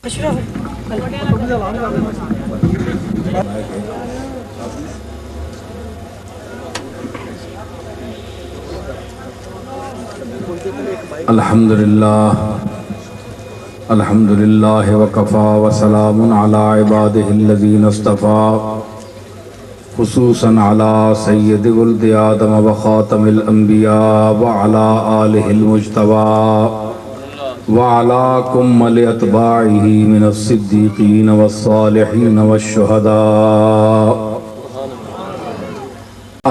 الحمدللہ وکفا وسلام علی عبادہ الذین اصطفى خصوصا علی سید ولد آدم وخاتم الانبیاء وعلی آلہ المجتبى وعلى كمل اتباعه من الصدیقین والصالحین والشہداء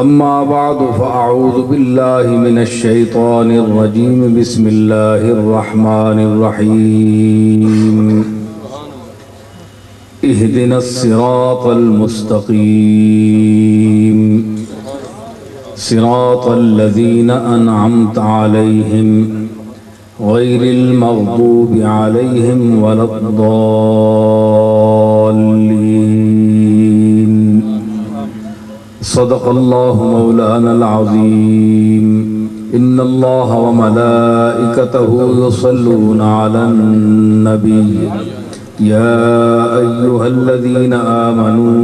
اما بعد فاعوذ باللہ من الشیطان الرجیم بسم اللہ الرحمن الرحیم اہدنا الصراط المستقیم صراط الذین انعمت علیہم غیر المغضوب علیہم ولا الضالین صدق اللہ مولانا العظیم ان اللہ وملائکتہ یصلون علی النبی یا ایہا الذین آمنوا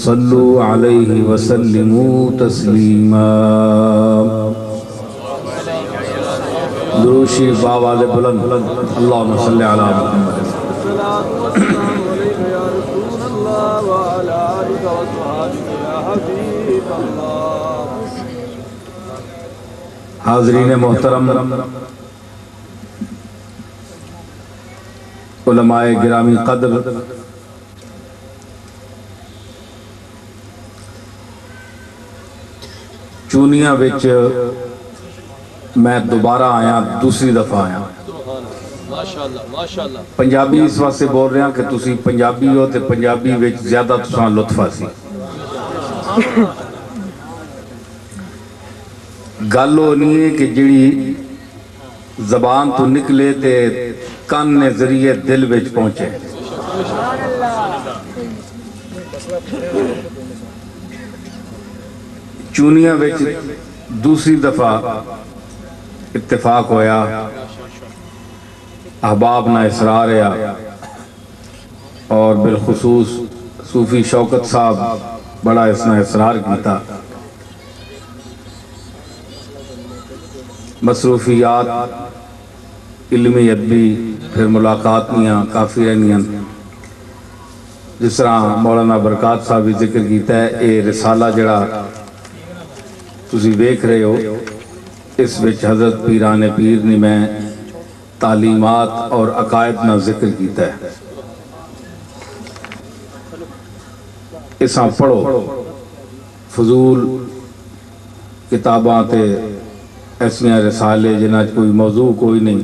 صلوا علیہ وسلموا تسلیما دروشی بآواز بلند اللہم صلی علی محمد حاضرین محترم، علماء گرامی قدر، چونیاں وچ میں دوبارہ آیا، دوسری دفعہ آیا۔ پنجابی اس واسطے بول رہے ہیں کہ تسی پنجابی ہو تے پنجابی وچ زیادہ تساں لطف سی۔ گل ہونی ہے کہ جڑی زبان تو نکلے تے کان نے ذریعے دل وچ پہنچے۔ چونیاں وچ دوسری دفعہ اتفاق ہویا، احباب نہ اسرار ہے اور بالخصوص صوفی شوکت صاحب بڑا اس نے اسرار کیتا۔ مصروفیات علمی ادبی پھر ملاقات نیاں کافی رہنیاں، جس طرح مولانا برکات صاحب بھی ذکر کیتا ہے، اے رسالہ جڑا تسی ویکھ رہے ہو، اس وچ حضرت پیران پیر نے میں تعلیمات اور عقائد نہ ذکر کیتا ہے۔ اساں پڑھو، فضول کتاباں تے ایسیاں رسالے جنہاں کوئی موضوع کوئی نہیں،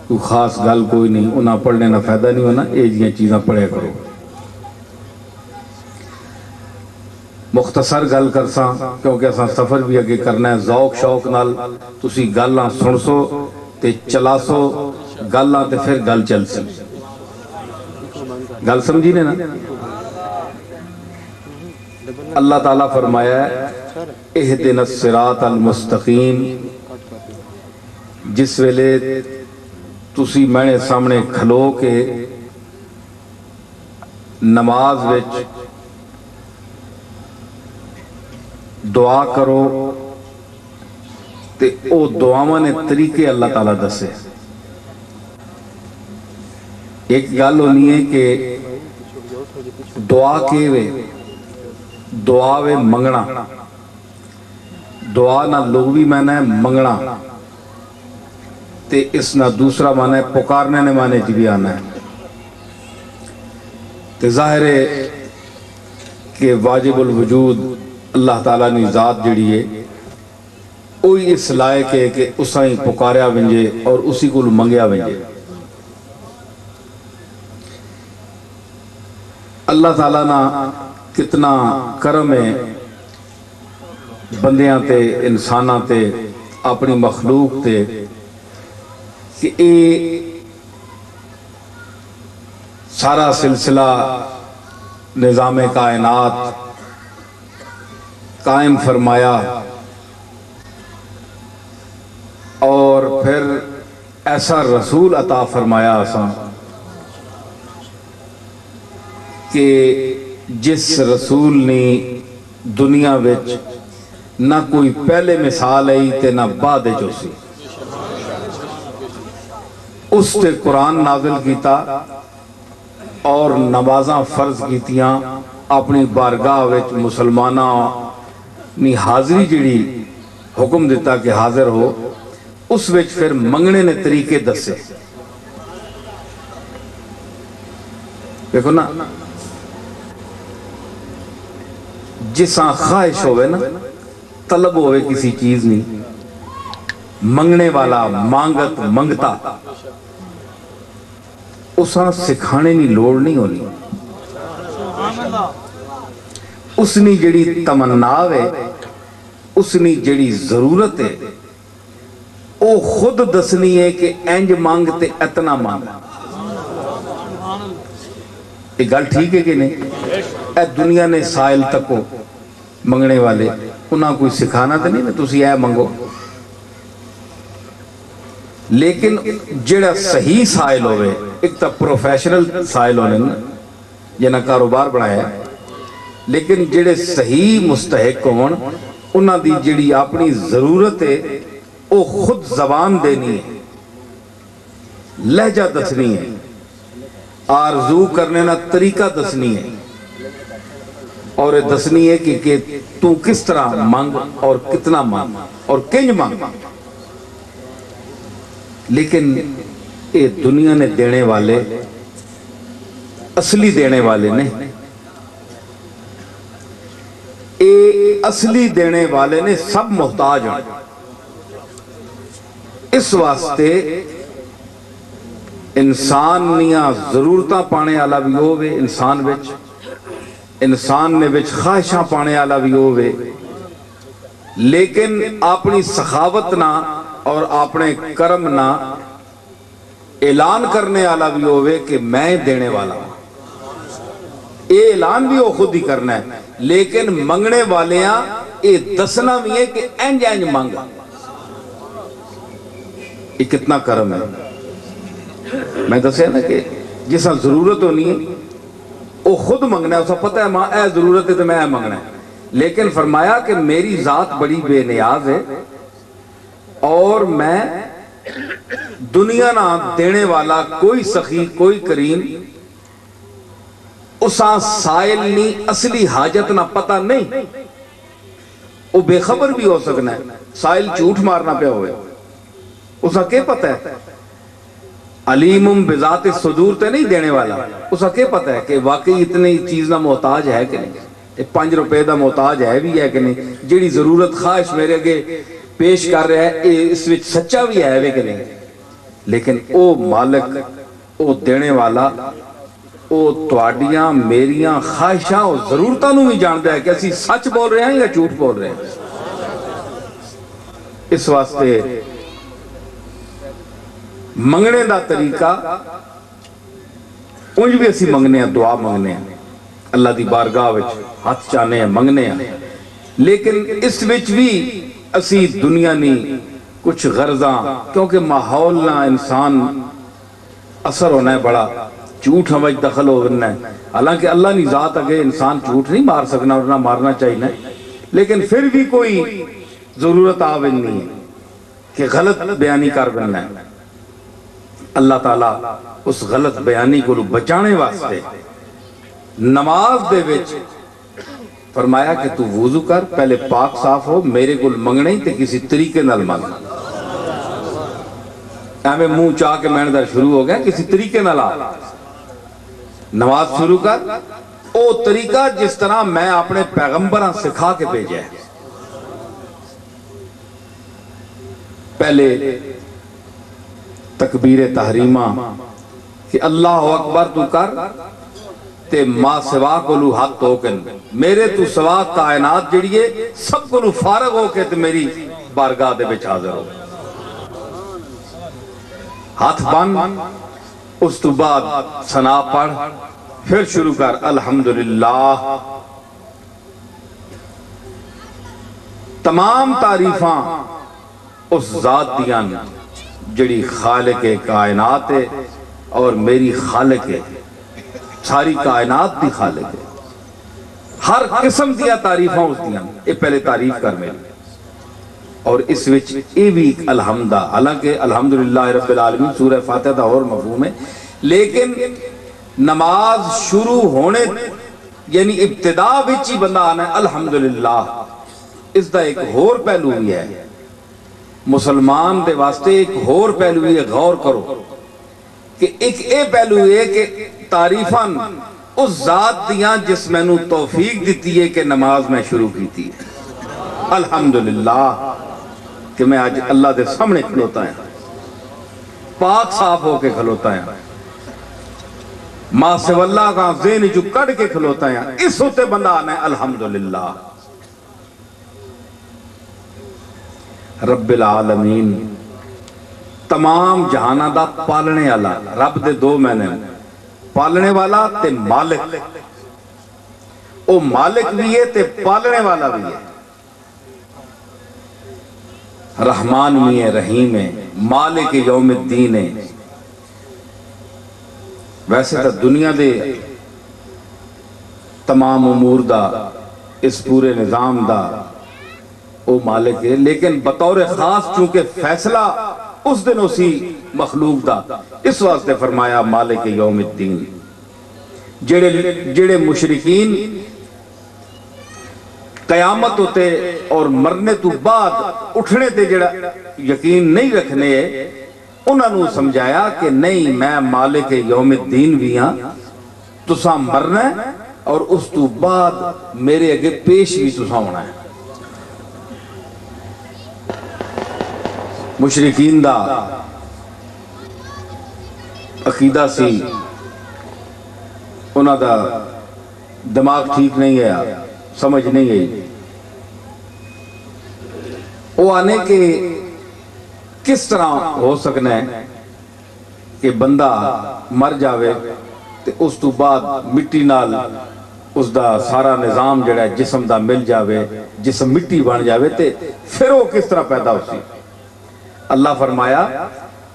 کوئی خاص گل کوئی نہیں، انہاں پڑھنے نہ فائدہ نہیں ہونا، اے جیاں چیزاں پڑھے کرو۔ مختصر گل کرساں کیونکہ اساں سفر بھی اگے کرنا ہے، ذوق شوق نال تسی گلاں سن سو تے چلا سو گلاں تے پھر گل چل سی۔ گل سمجھی نے نا؟ اللہ تعالیٰ فرمایا ہے اہدنا الصراط المستقیم، جس ویلے تسی میں سامنے کھلو کے نماز وچ دعا کرو تے او دعاواں نے طریقے اللہ تعالیٰ دسے۔ ایک گل ہونی ہے کہ دعا کے وے، دعا وے منگنا، دعا نہ لغوی معنی ہے منگنا، تے اس نہ دوسرا معنی ہے پکارنے نے معنی جی بھی آنا ہے۔ تے ظاہر ہے کہ واجب الوجود اللہ تعالیٰ نے ذات جڑی ہے اوہی اس لائق ہے کہ اساں ہی پکاریا ونجے اور اسی کو منگیا ونجے۔ اللہ تعالیٰ نا کتنا کرم ہے بندیاں تے انساناں تے اپنی مخلوق تے کہ اے سارا سلسلہ نظام کائنات قائم فرمایا اور پھر ایسا رسول عطا فرمایا آسان کہ جس رسول نے دنیا وچ نہ کوئی پہلے مثال آئی تے نہ بعد جو سی، اس تے قرآن نازل کیتا اور نمازاں فرض کیتیاں، اپنی بارگاہ وچ مسلماناں نی حاضری جڑی حکم دیتا کہ حاضر ہو، اس وچ پھر منگنے نے طریقے دسے۔ دیکھو نا، جساں خواہش ہوئے نا، طلب ہوئے کسی چیز نہیں، منگنے والا مانگت منگتا، اساں سکھانے نہیں لوڑ نہیں ہونی، اس نے جڑی تمنا ہے، اس نے جڑی ضرورت ہے، وہ خود دسنی ہے کہ انج مانگتے اتنا مانگ۔ یہ گل ٹھیک ہے کہ نہیں؟ اے دنیا نے سائل تکو منگنے والے انہاں کوئی سکھانا تو نہیں میں تسی اے منگو، لیکن جڑا صحیح سائل ہوئے، ایک تا پروفیشنل سائل ہونے نا جنہاں کاروبار بڑھایا ہے، لیکن جڑے صحیح مستحق ہون انہاں دی جڑی اپنی ضرورت ہے وہ خود زبان دینی ہے، لہجہ دسنی ہے، آرزو کرنے نا طریقہ دسنی ہے، اور دسنی ہے کہ تو کس طرح مانگ اور کتنا مانگ اور کنج مانگ۔ لیکن یہ دنیا نے دینے والے اصلی دینے والے نے، اے اصلی دینے والے نے سب محتاج ہیں۔ اس واسطے انسان نیاں ضرورتاں پانے والا بھی ہوئے انسان وچ، انسان نے وچ خواہشاں پانے والا بھی ہوئے، لیکن اپنی سخاوت نہ اور اپنے کرم نہ اعلان کرنے والا بھی ہوئے کہ میں دینے والا ہوں۔ یہ اعلان بھی وہ خود ہی کرنا ہے، لیکن منگنے والیاں یہ دسنا بھی ہے کہ انج انج مانگا۔ یہ کتنا کرم ہے۔ میں دسیا نا کہ جسا ضرورت ہونی ہے وہ خود منگنا ہے، اسا پتہ ہے ماں اے ضرورت ہے تو میں اے منگنا ہے، لیکن فرمایا کہ میری ذات بڑی بے نیاز ہے اور میں دنیا نہ دینے والا کوئی سخی کوئی کریم، اسا سائل نہیں اصلی حاجت نہ پتہ نہیں، وہ بے خبر بھی ہو سکنا ہے، سائل جھوٹ مارنا پہ ہوئے، اسا کیا پتہ ہے؟ علیم بذات صدور تے نہیں دینے والا، اسا کیا پتہ ہے کہ واقعی اتنی چیز نہ محتاج ہے کہ نہیں، 5 روپے دا محتاج ہے بھی ہے کہ نہیں، جیڑی ضرورت خواہش میرے اگے پیش کر رہا ہے اس وچ سچا بھی ہے کہ نہیں، لیکن او مالک او دینے والا او تواڈیاں میریاں خواہشاں اور ضرورتاں نوں بھی جاندا ہے کہ اسی سچ بول رہے ہیں یا جھوٹ بول رہے ہیں۔ اس واسطے منگنے دا طریقہ انج بھی اسی منگنے ہیں، دعا منگنے ہیں، اللہ دی بارگاہ وچ ہاتھ چاہنے ہیں، منگنے ہیں، لیکن اس وچ بھی اسی دنیا نہیں کچھ غرضاں، کیونکہ ماحول نہ انسان اثر ہونا ہے بڑا، جھوٹ ہمیں دخل ہونا ہے، حالانکہ اللہ نہیں ذات اگے انسان جھوٹ نہیں مار سکنا اور نہ مارنا چاہیے، لیکن پھر بھی کوئی ضرورت آوین نہیں ہے کہ غلط بیانی کر بننا ہے۔ اللہ تعالیٰ اس غلط بیانی کو بچانے واسطے نماز دے وچ فرمایا کہ تو وضو کر، پہلے پاک صاف ہو، میرے کو منگنے ہی تے کسی طریقے نال مانگ، ہمیں منہ چاہ کے مہندر شروع ہو گیا، کسی طریقے نال آ نماز شروع کر، او طریقہ جس طرح میں اپنے پیغمبراں سکھا کے بھیجا ہے۔ پہلے تکبیر تحریمہ کہ اللہ اکبر تو کر تے ما سوا کو لو حق توکن، میرے تو سوا کائنات جڑیے سب کو لو فارغ ہو کے تے میری بارگاہ دے بچ حاضر ہو، ہاتھ بن، اس تو بعد ثنا پڑھ، پھر شروع کر الحمدللہ، تمام تعریفاں اس ذات دیاں جڑی خالق کائنات ہے اور میری خالق ہے، ساری کائنات دی خالق ہے، ہر قسم دیا تعریفاں اس دیاں، یہ پہلے تعریف کر میری۔ اور اس وچ یہ بھی ایک الحمدہ، حالانکہ الحمدللہ رب العالمین سورہ فاتحہ دا اور مفہوم ہے، لیکن نماز شروع ہونے یعنی ابتدا وچ ہی بندہ آنا ہے الحمدللہ، اس دا ایک اور پہلو بھی ہے، مسلمان دے واسطے ایک اور پہلو بھی ہے، غور کرو کہ ایک اے پہلو ہے کہ تعریفاں اس ذات دیاں جس میں نو توفیق دیتی ہے کہ نماز میں شروع کی تھی، الحمدللہ کہ میں آج اللہ دے سامنے کھلوتا ہے، پاک صاف ہو کے کھلوتا ہے، ماں سے واللہ کا ذہن جو کڑ کے کھلوتا ہے، اس ہوتے بندہ آنا ہے الحمدللہ۔ رب العالمین تمام جہانہ دا پالنے والا، رب دے دو معنی پالنے والا تے مالک، او مالک بھی ہے تے پالنے والا بھی ہے، رحمان بھی ہے، رحیم ہے، مالک یوم الدین ہے۔ ویسے تو دنیا دے تمام امور دا، اس پورے نظام دا او مالک ہے، لیکن بطور خاص چونکہ فیصلہ اس دن اسی مخلوق دا، اس واسطے فرمایا مالک یوم الدین۔ جڑے مشرکین قیامت ہوتے اور مرنے تو بعد اٹھنے تے جڑا یقین نہیں رکھنے، انہوں نے سمجھایا کہ نہیں میں مالک یوم الدین بھی ہاں، تساں مرنا ہے اور اس تو بعد میرے اگے پیش بھی تساں ہونا ہے۔ مشرکین دا عقیدہ سی، انہوں دا دماغ ٹھیک نہیں ہے، سمجھ نہیں گئی، وہ آنے کے کس طرح ہو سکنا ہے کہ بندہ مر جاوے تے اس تو بعد مٹی نال اس دا سارا نظام جڑا ہے جسم دا مل جاوے، جسم مٹی بن جاوے تے پھر وہ کس طرح پیدا ہو سی۔ اللہ فرمایا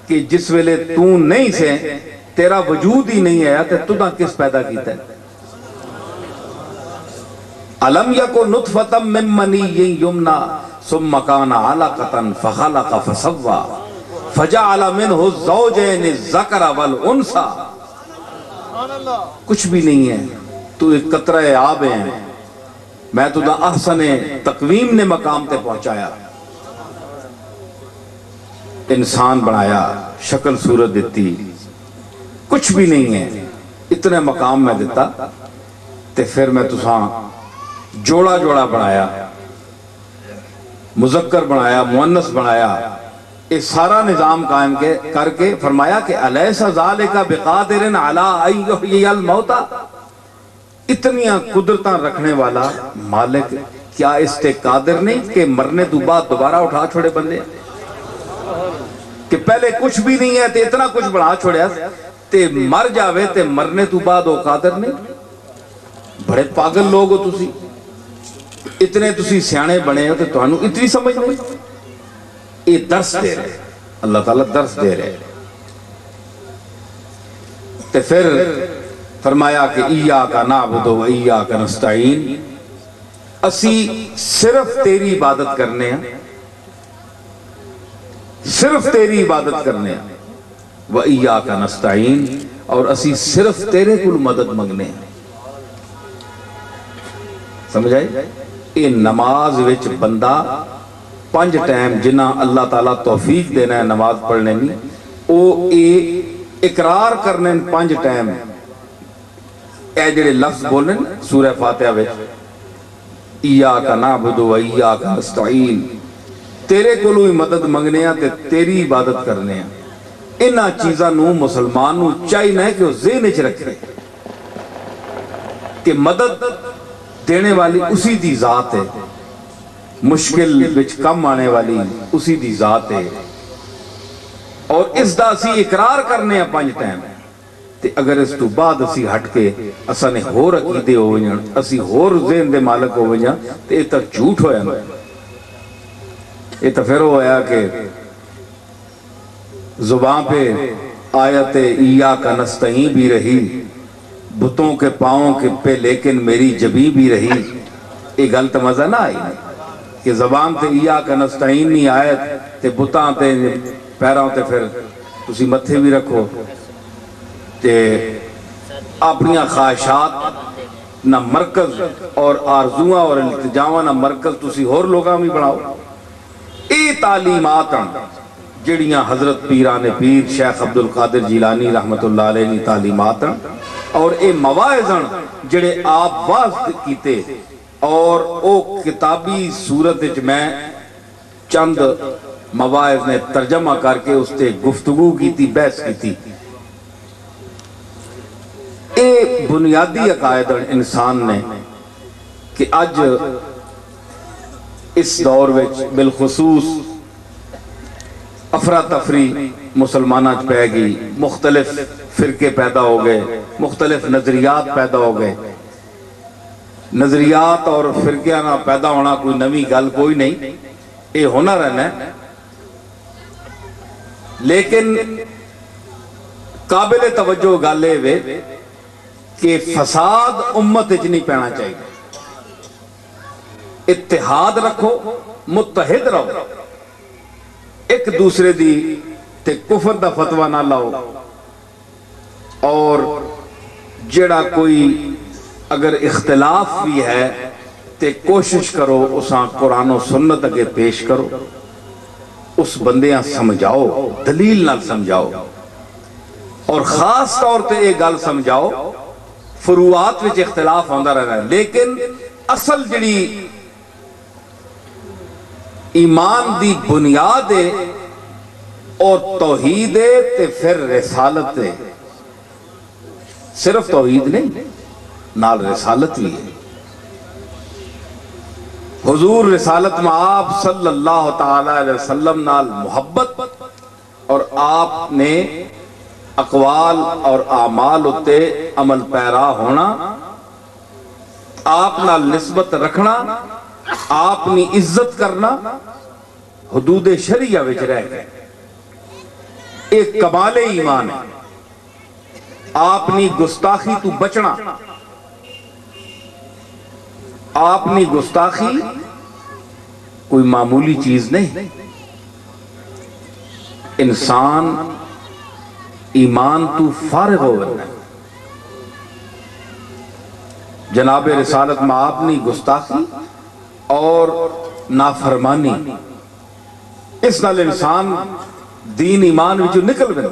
کہ جس ویلے تو نہیں سے، تیرا وجود ہی نہیں ہے تے تو کس پیدا کیتا ہے؟ علم یکو نطفتا من منی یمنا ثم کان علقتا فخلق فسوا فجعل منہ الزوجین الذکر والانثی۔ کچھ بھی نہیں ہے، تو ایک قطرہ آب ہے، میں تو دا احسن تقویم نے مقام تے پہنچایا، انسان بنایا، شکل صورت دیتی، کچھ بھی نہیں ہے، اتنے مقام میں دیتا، تے پھر میں تساں جوڑا جوڑا بنایا، مذکر بنایا، مؤنث بنایا، اس سارا نظام قائم کر کے فرمایا کہ الیس ذالک بقادر علی ان یحیی الموتى، اتنیاں قدرتاں رکھنے والا مالک کیا اس تے قادر نہیں کہ مرنے تو بعد دوبارہ اٹھا چھوڑے بندے، کہ پہلے کچھ بھی نہیں ہے تے اتنا کچھ بنا چھوڑیا تے مر جاوے تے مرنے تو بعد وہ قادر نہیں؟ بڑے پاگل لوگ ہو تسی، اتنے تسی سیانے بنے ہو تے تانوں اتنی سمجھ نہیں؟ یہ درس دے رہے، اللہ تعالیٰ درس دے رہے۔ تے پھر فرمایا کہ ایاک نعبد و ایاک نستعین، اسی صرف تیری عبادت کرنے ہیں، صرف تیری عبادت کرنے ہیں، و ایاک نستعین، اور اسی صرف تیرے کل مدد منگنے ہیں۔ سمجھ آئی؟ یہ نماز وچ بندہ 5 ٹائم جنہ اللہ تعالیٰ توفیق دینا ہے نماز پڑھنے میں، وہ اقرار کرنے 5 ٹائم، اے جڑے لفظ بولنے سورہ فاتحہ وچ، ایاک نعبد و ایاک نستعین، تیرے کولوں ہی مدد منگنے ہیں تے تیری عبادت کرنے ہیں۔ انہاں چیزاں نو مسلمان نو چاہیے کہ وہ ذہن وچ رکھے کہ مدد دینے والی اسی دی ذات ہے، مشکل وچ کم آنے والی اسی دی ذات ہے، اور اس دا اسی اقرار کرنے ہیں 5 ٹائم، تے اگر اس تو بعد اسی ہٹ کے اساں نے ہور عقیدے ہو جان، اسی ہور ذہن دے مالک ہو جان، تے یہ تک جھوٹ ہویا نا، یہ تو پھر ہویا کہ زبان پہ آیت ایاک نستعین بھی رہی، بتوں کے پاؤں کے پہ لیکن میری جبی بھی رہی. یہ گل تو مزہ نہ آئی کہ زبان تے ایاک نستعین نہیں آئے تے بتاں تے پیراں تے پھر تسی متھے بھی رکھو تے اپنی خواہشات نہ مرکز اور آرزوਆਂ اور التجاواں نہ مرکز تسی ہور لوگاں بھی بناؤ. اے تعلیمات جڑیاں حضرت پیران پیر شیخ عبد القادر جیلانی رحمت اللہ علیہ نے تعلیمات اور اے مواعظ جڑے آپ واضح کیتے اور او کتابی صورت میں چند مواعظ نے ترجمہ کر کے اس تے گفتگو کی تھی بحث کی تھی. اے بنیادی عقائد انسان نے کہ اج اس دور وچ بالخصوص افراتفری مسلمانہ پہ گئی, مختلف فرقے پیدا ہو گئے, مختلف نظریات پیدا ہو گئے. نظریات اور فرقیاں نہ پیدا ہونا کوئی نوی گل کوئی نہیں, یہ ہونا رہنا ہے, لیکن قابل توجہ گل یہ کہ فساد امت وچ نہیں پینا چاہیے. اتحاد رکھو, متحد رہو, ایک دوسرے دی تے کفر دا فتوہ نہ لاؤ, اور جڑا کوئی اگر اختلاف بھی ہے تے کوشش کرو اساں قرآن و سنت اگے پیش کرو, اس بندیاں سمجھاؤ, دلیل نہ سمجھاؤ, اور خاص طور تے یہ گل سمجھاؤ. فروعات وچ اختلاف ہوندہ رہنا ہے, لیکن اصل جڑی ایمان دی بنیاد ہے اور توحید ہے تے پھر رسالت ہے. صرف توحید نہیں, نال رسالت بھی ہے. حضور رسالت میں آپ صلی اللہ تعالی علیہ وسلم نال محبت اور آپ نے اقوال اور اعمال اتے عمل پیرا ہونا, آپ نال نسبت رکھنا, آپ نے عزت کرنا, حدود شریعہ وچ رہ گئے. ایک کمال ایمان ہے. آپ نے گستاخی تو بچنا, آپ نے گستاخی کوئی معمولی چیز نہیں. انسان ایمان تو فارغ ہو گیا. جناب رسالت میں آپ نے گستاخی اور نافرمانی, اس نال انسان دین ایمان وچوں نکل گیا.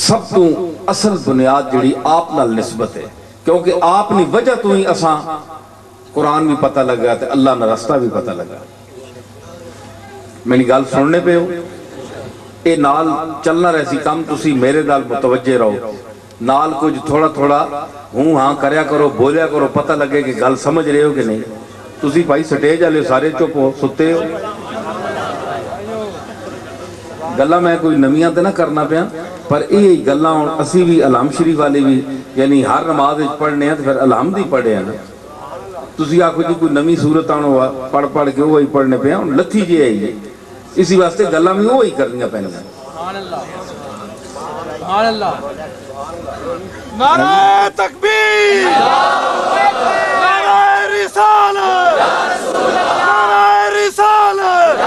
سب تو اصل بنیاد جڑی آپ نال نسبت ہے, کیونکہ آپ نے وجہ تو ہی اساں قرآن بھی پتہ لگا تے اللہ نہ رستہ بھی پتہ لگا. میری گل سننے پہ ہو, اے نال چلنا رہسی کام, تسی میرے نال متوجہ رہو, نال کچھ تھوڑا تھوڑا ہوں ہاں کریا کرو, بولیا کرو, پتہ لگے کہ گل سمجھ رہے ہو کہ نہیں. تسی بھائی سٹیج والے سارے چپ ہو, ستے ہو. گلاں میں کوئی نمیاں تے نہ کرنا پیا, پر یہ گلاں اسی بھی الحم شریف والے بھی یعنی ہر نماز پڑھنے ہیں تو پھر الحمد ہی پڑھے ہیں نا. تسی آکھو جی کوئی نمی صورت آنو پڑھ پڑھ کے وہی پڑھنے پہ ہیں, لتھی جی آئی ہے, اسی واسطے گلاں بھی وہی کرنیاں پہنے ہیں. سبحان اللہ, نعرہ تکبیر, نعرہ رسالت, نعرہ رسالت.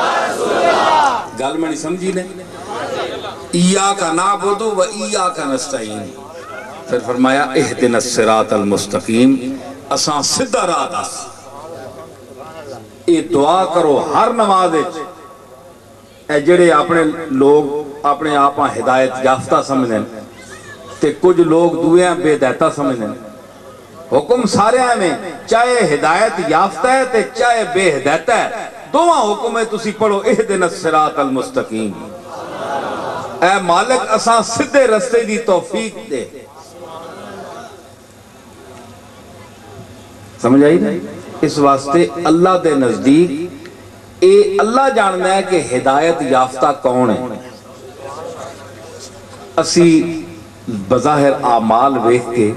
گل میں نہیں سمجھی نے. ایاک نعبد و ایاک نستعین, پھر فرمایا اہدنا الصراط المستقیم, اساں سدھا راہ دس. یہ دعا کرو ہر نماز وچ. اے جڑے اپنے لوگ اپنے آپ ہدایت یافتہ سمجھیں تے کچھ لوگ دویاں بے ہدایتہ سمجھیں. حکم سارے میں چاہے ہدایت یافتہ ہے تے چاہے بے ہدایتہ ہے, دونوں حکم ہے تسی پڑھو اہدنا الصراط المستقیم. اے مالک اساں سدھے رستے دی توفیق دے. سمجھ آئی نا؟ اس واسطے اللہ دے نزدیک اے اللہ جاننا ہے کہ ہدایت یافتہ کون ہے. اسی بظاہر اعمال ویکھ کے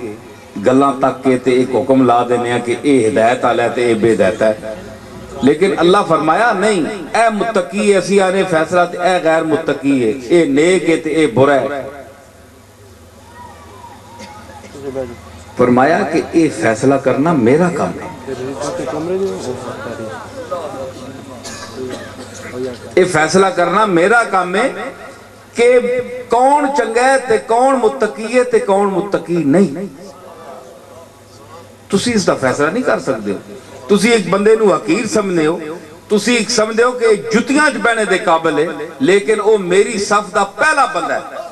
گلاں تک کے تے ایک حکم لا دینے ہیں کہ اے ہدایت والا ہے تے اے بے ہدایت ہے, لیکن اللہ فرمایا نہیں, اے متقی ہے, اسی آنے فیصلہ تے اے غیر متقی ہے, اے نیک ہے تے اے برا ہے. فرمایا کہ یہ فیصلہ کرنا میرا کام ہے، یہ فیصلہ کرنا میرا کام ہے کہ کون چنگا ہے تے کون متقی ہے تے کون متقی نہیں. تسی اس دا فیصلہ نہیں کر سکتے ہو. تسی ایک بندے نو حقیر سمجھنے ہو، تسی ایک سمجھتے ہو کہ جتیاں چ پہنے دے قابل ہے، لیکن وہ میری صف دا پہلا بندہ ہے.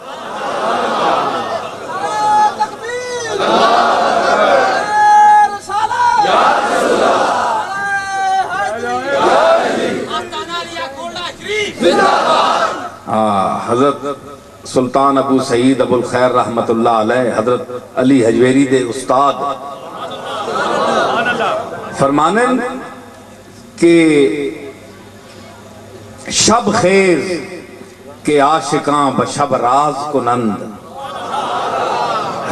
حضرت سلطان ابو سعید ابو الخیر رحمت اللہ علیہ، حضرت علی حجویری دے استاد فرمانے کہ شب خیز کے عاشقاں بشب راز کنند.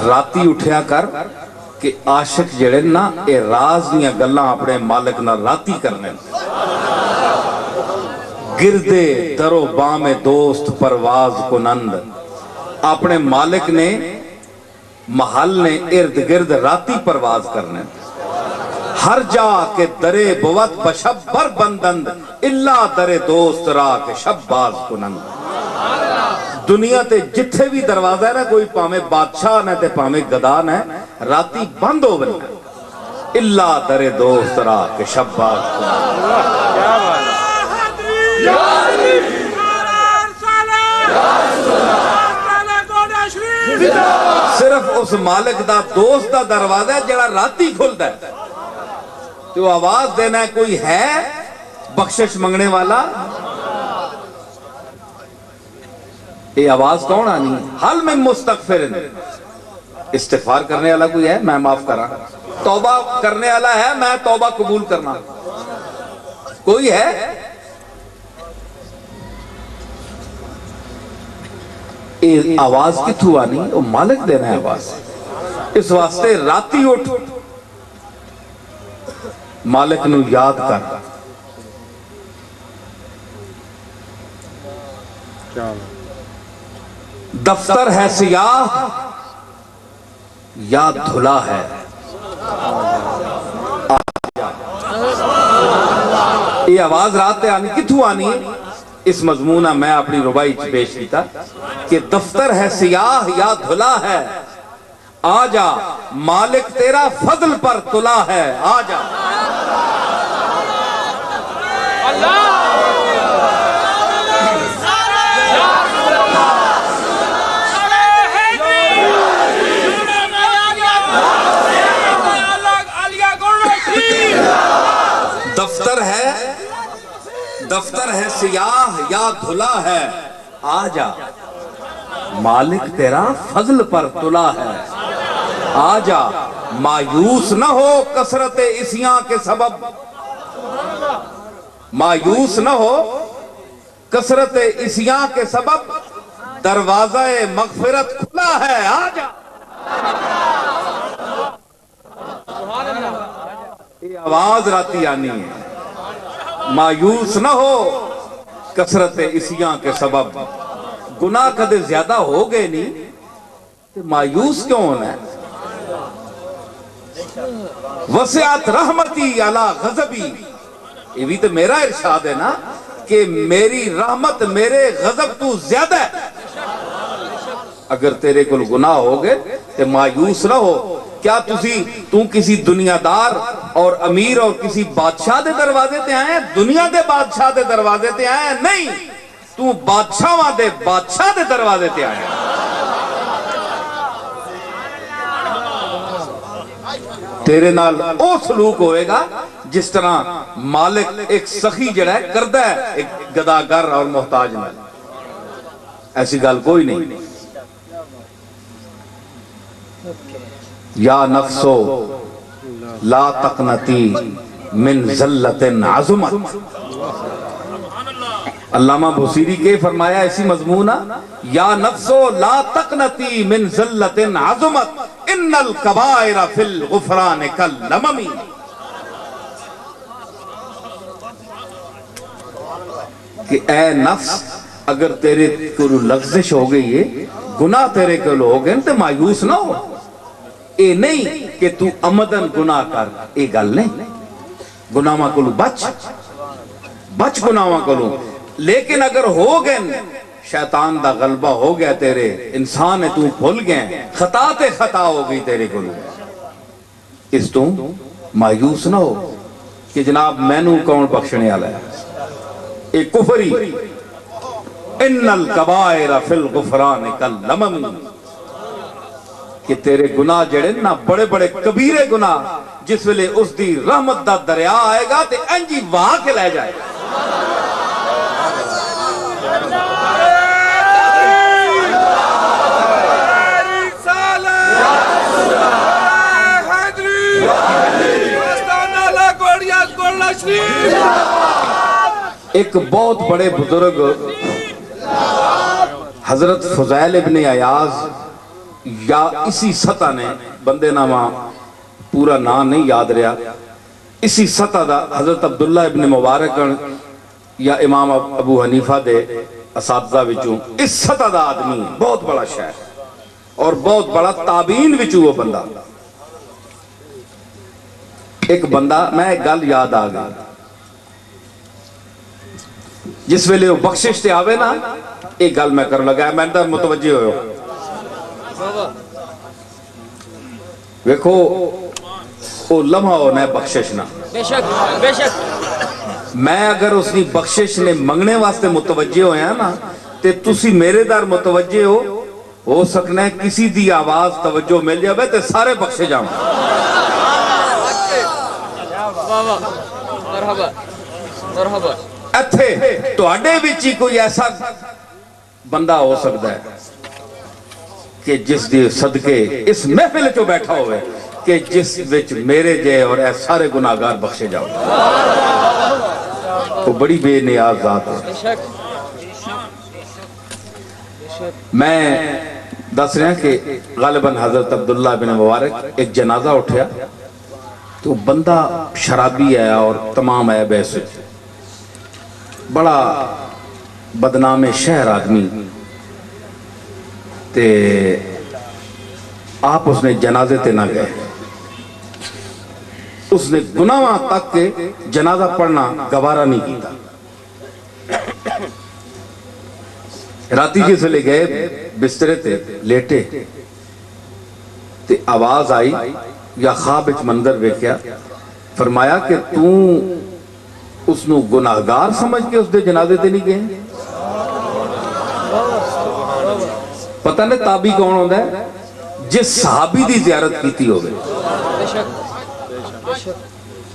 راتی اٹھیا کر کہ عاشق جڑے نا اے راز دیاں گلاں اپنے مالک نہ راتی کرنے. گردے درو بام دوست پرواز کنند. اپنے مالک نے محل نے ارد گرد راتی پرواز کرنے. ہر جا کے درے بوت بشب بر بندند اللہ درے دوست را کے شب باز کنند. دنیا تے جتھے بھی دروازہ ہے نا، کوئی پامے بادشاہ نہ تے پامے گدا نہ، راتی بند ہو بنا اللہ درے دوست را کے شب باز کنند. صرف اس مالک دا دوست دا دروازہ ہے جڑا راتی کھلتا ہے. تو آواز دینا ہے کوئی ہے بخشش منگنے والا؟ یہ آواز کون آنی ہے؟ حل میں مستغفر استغفار کرنے والا کوئی ہے میں معاف کرا، توبہ کرنے والا ہے میں توبہ قبول کرنا، کوئی ہے؟ یہ آواز کتھوں آنی؟ وہ مالک دینا ہے آواز. اس واسطے راتی اٹھ مالک نو یاد کر. دفتر ہے سیاہ یا دھلا ہے، یہ آواز رات آنی کتھوں آنی ہے؟ اس مضمونہ میں اپنی ربائی پیش کیتا کہ دفتر ہے سیاہ یا دھلا ہے، آجا مالک تیرا فضل پر تلا ہے، آجا. دفتر ہے سیاہ یا دھلا ہے، آجا مالک تیرا فضل پر تلا ہے، آجا مایوس نہ ہو کثرت اسیاں کے سبب، مایوس نہ ہو کثرت اسیاں کے سبب، دروازہ مغفرت کھلا ہے، آجا. یہ آواز راتی آنی ہے. مایوس نہ ہو کثرت اسیاں کے سبب. گناہ کدے زیادہ ہو گئے نہیں تو مایوس کیوں ہونا ہے؟ وسعت رحمتی علی غضبی، یہ بھی تو میرا ارشاد ہے نا کہ میری رحمت میرے غضب تو زیادہ ہے. اگر تیرے کل گناہ ہو گئے تو مایوس نہ ہو. کیا تو کسی دنیا دار اور امیر اور کسی بادشاہ دے دروازے تے آئے ہیں؟ دنیا دے بادشاہ دے دروازے تے آئے ہیں؟ نہیں، تو بادشاہ دے دروازے تے آئے ہیں. تیرے نال او سلوک ہوئے گا جس طرح مالک ایک سخی جڑا ہے کردہ ہے ایک گداگر اور محتاج نال. ایسی گل کوئی نہیں. یا نفسو لا تقنتی من ذلت عظمت. علامہ بصیری کے فرمایا اسی مضمونہ، یا نفسو لا تقنتی من ذلت عظمت ان الکبائر فی الغفران کاللمم. کہ اے نفس اگر تیرے کو لغزش ہو گئی ہے، گناہ تیرے کو ہو گئے تو مایوس نہ ہو. اے نہیں کہ تو عمدن گناہ کر، اے گل نہیں، گناہاں کولوں بچ گناہاں کولوں، لیکن اگر ہو گئے شیطان دا غلبہ ہو گیا تیرے، انسان ہے تو بھول گئے، خطا تے خطا ہو گئی تیرے کولوں، اس تو مایوس نہ ہو کہ جناب مینوں کون بخشنے والا ہے، ایک کفری ان الکبائر فی الغفران کاللمم، کہ تیرے گناہ جڑے نا بڑے بڑے کبیرے گناہ جس ویلے اس دی رحمت دا دریا آئے گا تے انجی واہ کے لے جائے گا۔ ایک بہت بڑے بزرگ حضرت فضیل ابن عیاض یا اسی سطح نے، بندے نامہ پورا نام نہیں یاد رہا، اسی سطح دا حضرت عبداللہ ابن مبارک یا امام ابو حنیفہ دے اساتذہ وچوں اس سطح دا آدمی بہت بڑا شاعر اور بہت بڑا تابعین وچوں وہ بندہ، ایک بندہ میں ایک گل یاد آ گئی، جس ویلے وہ بخشش تے آوے نا، ایک گل میں کر لگا ہے، میں اندر متوجہ ہوئے ہو ویکھو وہ لمحہ ہونا ہے بخشش نہ، بے شک میں اگر اس کی بخشش نے منگنے واسطے متوجہ ہوئے ہیں نا تے تسی میرے در متوجہ ہو سکنا ہے کسی دی آواز توجہ مل جائے تے سارے بخشے جاؤں، مرحبا اتھے تو اڈے بچی کوئی ایسا بندہ ہو سکتا ہے کہ جس دی صدقے اس محفل چو بیٹھا ہوئے کہ جس وچ میرے جے اور اے سارے گناہگار بخشے جاؤ، وہ بڑی بے نیاز ذات ہے۔ میں دس رہا کہ غالباً حضرت عبداللہ بن مبارک ایک جنازہ اٹھیا تو بندہ شرابی ہے اور تمام عیب ایسے، بڑا بدنام شہر آدمی، تے آپ اس نے جنازے تے نہ گئے، اس نے گناہاں تک کے جنازہ پڑھنا گوارا نہیں کیتا، راتی جس لے گئے بسترے تے لیٹے تے آواز آئی یا خواب اچ منظر ویکھیا، فرمایا کہ تو اس نو گناہگار سمجھ کے اس دے جنازے تے نہیں گئے، پتہ نہیں تابعی کون ہوتا ہے جس صحابی دی زیارت کیتی ہوگی،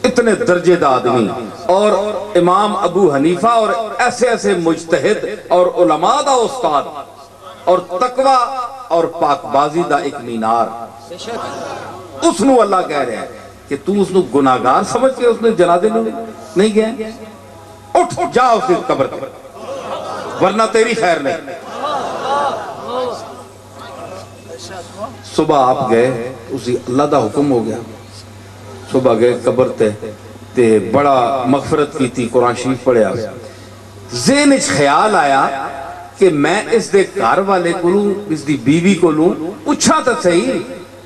اتنے درجے دا آدمی اور امام ابو حنیفہ اور ایسے ایسے مجتہد اور علماء دا استاد اور تقوی اور پاک بازی دا ایک مینار، اس نو اللہ کہہ رہے ہیں کہ تو اس نو گناہگار سمجھ کے اس نے جنازے نہیں گئے، اٹھ جا اس کی قبر ورنہ تیری خیر نہیں۔ صبح آپ گئے، اسی اللہ دا حکم ہو گیا، صبح گئے قبر تے بڑا مغفرت کی تھی، قرآن شریف پڑھیا، ذہن اچ خیال آیا کہ میں اس دے گھر والے کو لوں، اس دی بیوی کو لوں، پوچھا تا صحیح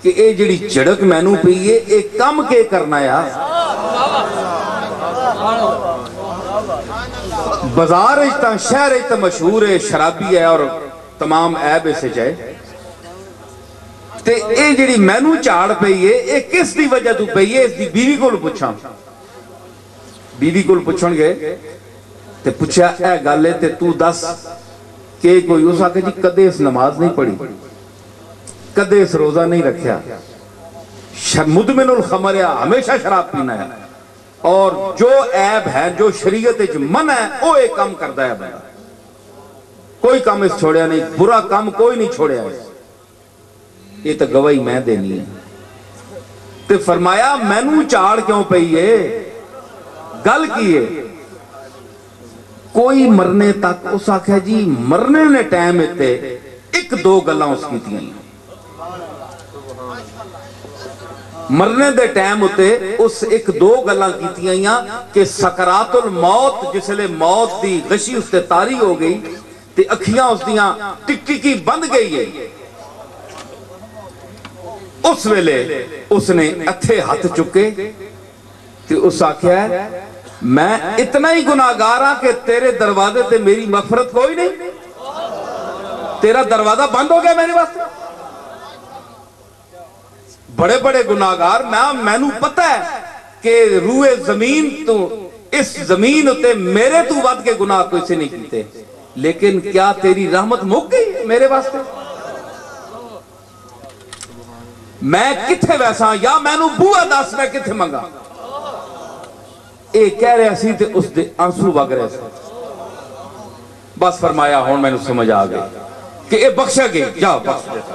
کہ اے جڑی چڑک مینوں پئی ہے اے کم کے کرنا یا بازار اچتا شہر اچتا مشہور ہے، شرابی ہے اور تمام عیب اسے جائے، تے اے جڑی مینوں چاڑ پئی ہے اے کس دی وجہ تو پئی ہے، اس دی بیوی کو پوچھاں، بیوی کو پوچھن گئے تے پوچھا اے گالے تے تو دس کہ کوئی اس آکے جی کدے اس نماز نہیں پڑھی، کدے اس روزہ نہیں رکھیا، مدمن الخمر ہے، ہمیشہ شراب پینا ہے، اور جو عیب ہے جو شریعت اچ من ہے وہ ایک کام کرتا ہے بندہ، کوئی کام اس چھوڑیا نہیں، برا کام کوئی نہیں چھوڑیا اس، یہ تو گواہی میں دینی ہے، تے فرمایا مینوں چاڑ کیوں پئی ہے، گل کی ہے، کوئی مرنے تک اس آکھا جی مرنے نے ٹائم اتے ایک دو گلاں اس کی تھی، مرنے دے ٹائم ہوتے اس ایک دو گلاں کیتی ہیں کہ سکرات الموت جس لئے موت دی غشی اس تے تاری ہو گئی تے اکھیاں اس دیاں ٹک ٹکی بند گئی ہے، اس ویلے اس نے اتھے ہاتھ چکے تے اس آکھیا ہے میں اتنا ہی گناہگار ہاں کہ تیرے دروازے تے میری مغفرت کوئی نہیں، تیرا دروازہ بند ہو گیا میرے واسطے۔ بڑے بڑے گناہگار میں نو پتہ ہے کہ روئے زمین تو اس زمین تے میرے تو ود کے گناہ کوئی سے نہیں کیتے، لیکن کیا تیری رحمت مک گئی میرے واسطے؟ میں کتھے ویسا یا میں نو بوہ دس میں کتھے منگا؟ اے کہہ رہے سی تے اس دے آنسو وگ رہے سے۔ بس فرمایا ہون میں نو سمجھ آ گئی کہ اے بخشا گئی، جا بخش دیتا،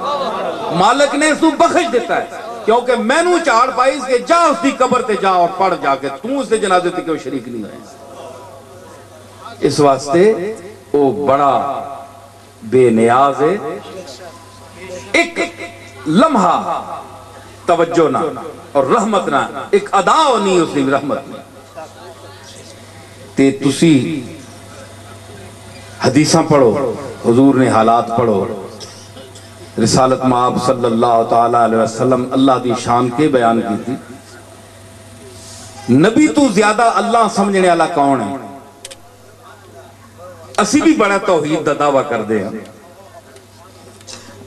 مالک نے اس نو بخش دیتا ہے، کیونکہ میں نو چاڑ پائیس کہ جا اس دی قبر تے جا اور پڑھ جا کے تو اس دے جنازے تے کیوں شریک نہیں ہوئے۔ اس واسطے وہ بڑا بے نیاز ہے، ایک لمحہ توجہ نہ اور رحمت نہ، ایک ادا نہیں اس دی رحمت نہ۔ تے تسی حدیثاں پڑھو، حضور نے حالات پڑھو، رسالت مآب صلی اللہ تعالیٰ علیہ وسلم اللہ دی شان کے بیان کی تھی۔ نبی تو زیادہ اللہ سمجھنے والا کون ہے؟ اسی بھی بڑا توحید دا دعویٰ کر دے ہیں۔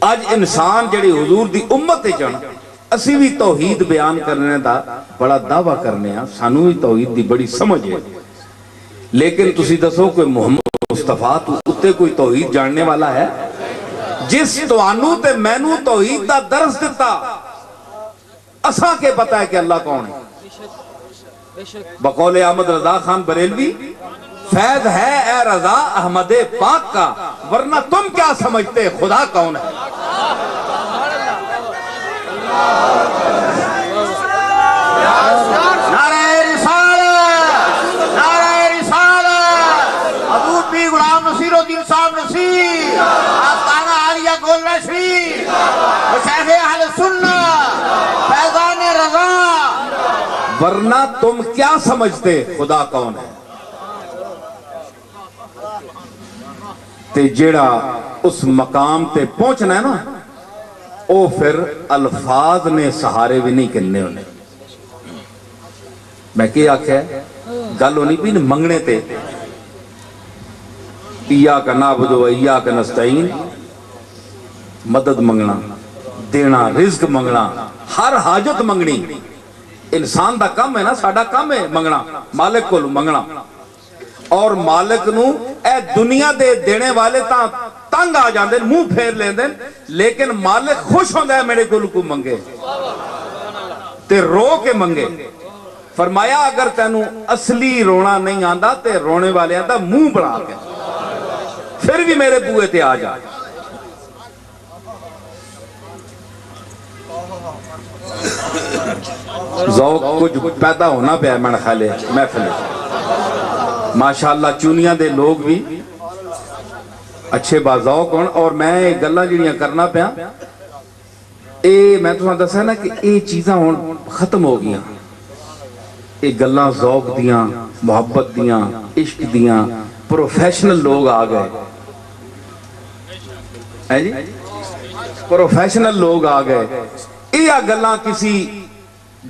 آج انسان جڑی حضور دی امت چن اسی بھی توحید بیان کرنے دا بڑا دعویٰ کرنے ہیں، سانو بھی توحید دی بڑی سمجھ ہے، لیکن تسی دسو کوئی محمد مصطفیٰ تو اتے کوئی توحید جاننے والا ہے؟ جس توانو تے مینو توحید دا درس دیتا اساں کے پتہ ہے کہ اللہ کون ہے۔ بقول احمد رضا خان بریلوی، فیض ہے اے رضا احمد پاک کا، ورنہ تم کیا سمجھتے خدا کون ہے؟ نعرہ رسالت، نعرہ رسالت، حضور پیر غلام نصیر الدین صاحب نصیر، آستانہ عالیہ گول نشری، شیخ اہل سنت، فیضان رضا، ورنہ تم کیا سمجھتے خدا کون ہے؟ تے جیڑا اس مقام تے پہنچنا ہے نا، او پھر الفاظ نے سہارے بھی نہیں کرنے ہونے۔ میں کیا آکھا ہے گل ہونی بھی منگنے تے ایاک نعبد و ایاک نستعین، مدد منگنا، دینا، رزق منگنا، ہر حاجت منگنی انسان دا کم ہے نا، ساڈا کم ہے منگنا، مالک کو منگنا، اور مالک نو اے دنیا دے دینے والے تاں تنگ آ جاندے منہ پھیر لیندے، لیکن مالک خوش ہوندا ہے میرے کو منگے تے رو کے منگے۔ فرمایا اگر تینو اصلی رونا نہیں آندا تے رونے والے آندا منہ بڑھا کے پھر بھی میرے بوئے تے آ جا۔ ذوق کچھ پیدا ہونا پیا میں خیال ہے محفل ماشاءاللہ چونیاں دے لوگ بھی اچھے باذوق ہون، اور میں گلاں جڑیاں کرنا پیا اے میں تساں دسیا نا کہ اے چیزاں ہون ختم ہو گیاں، اے گلاں ذوق دیاں، محبت دیاں، عشق دیاں، پروفیشنل لوگ آ گئے ہے جی، پروفیشنل لوگ آ گئے۔ اے گلاں کسی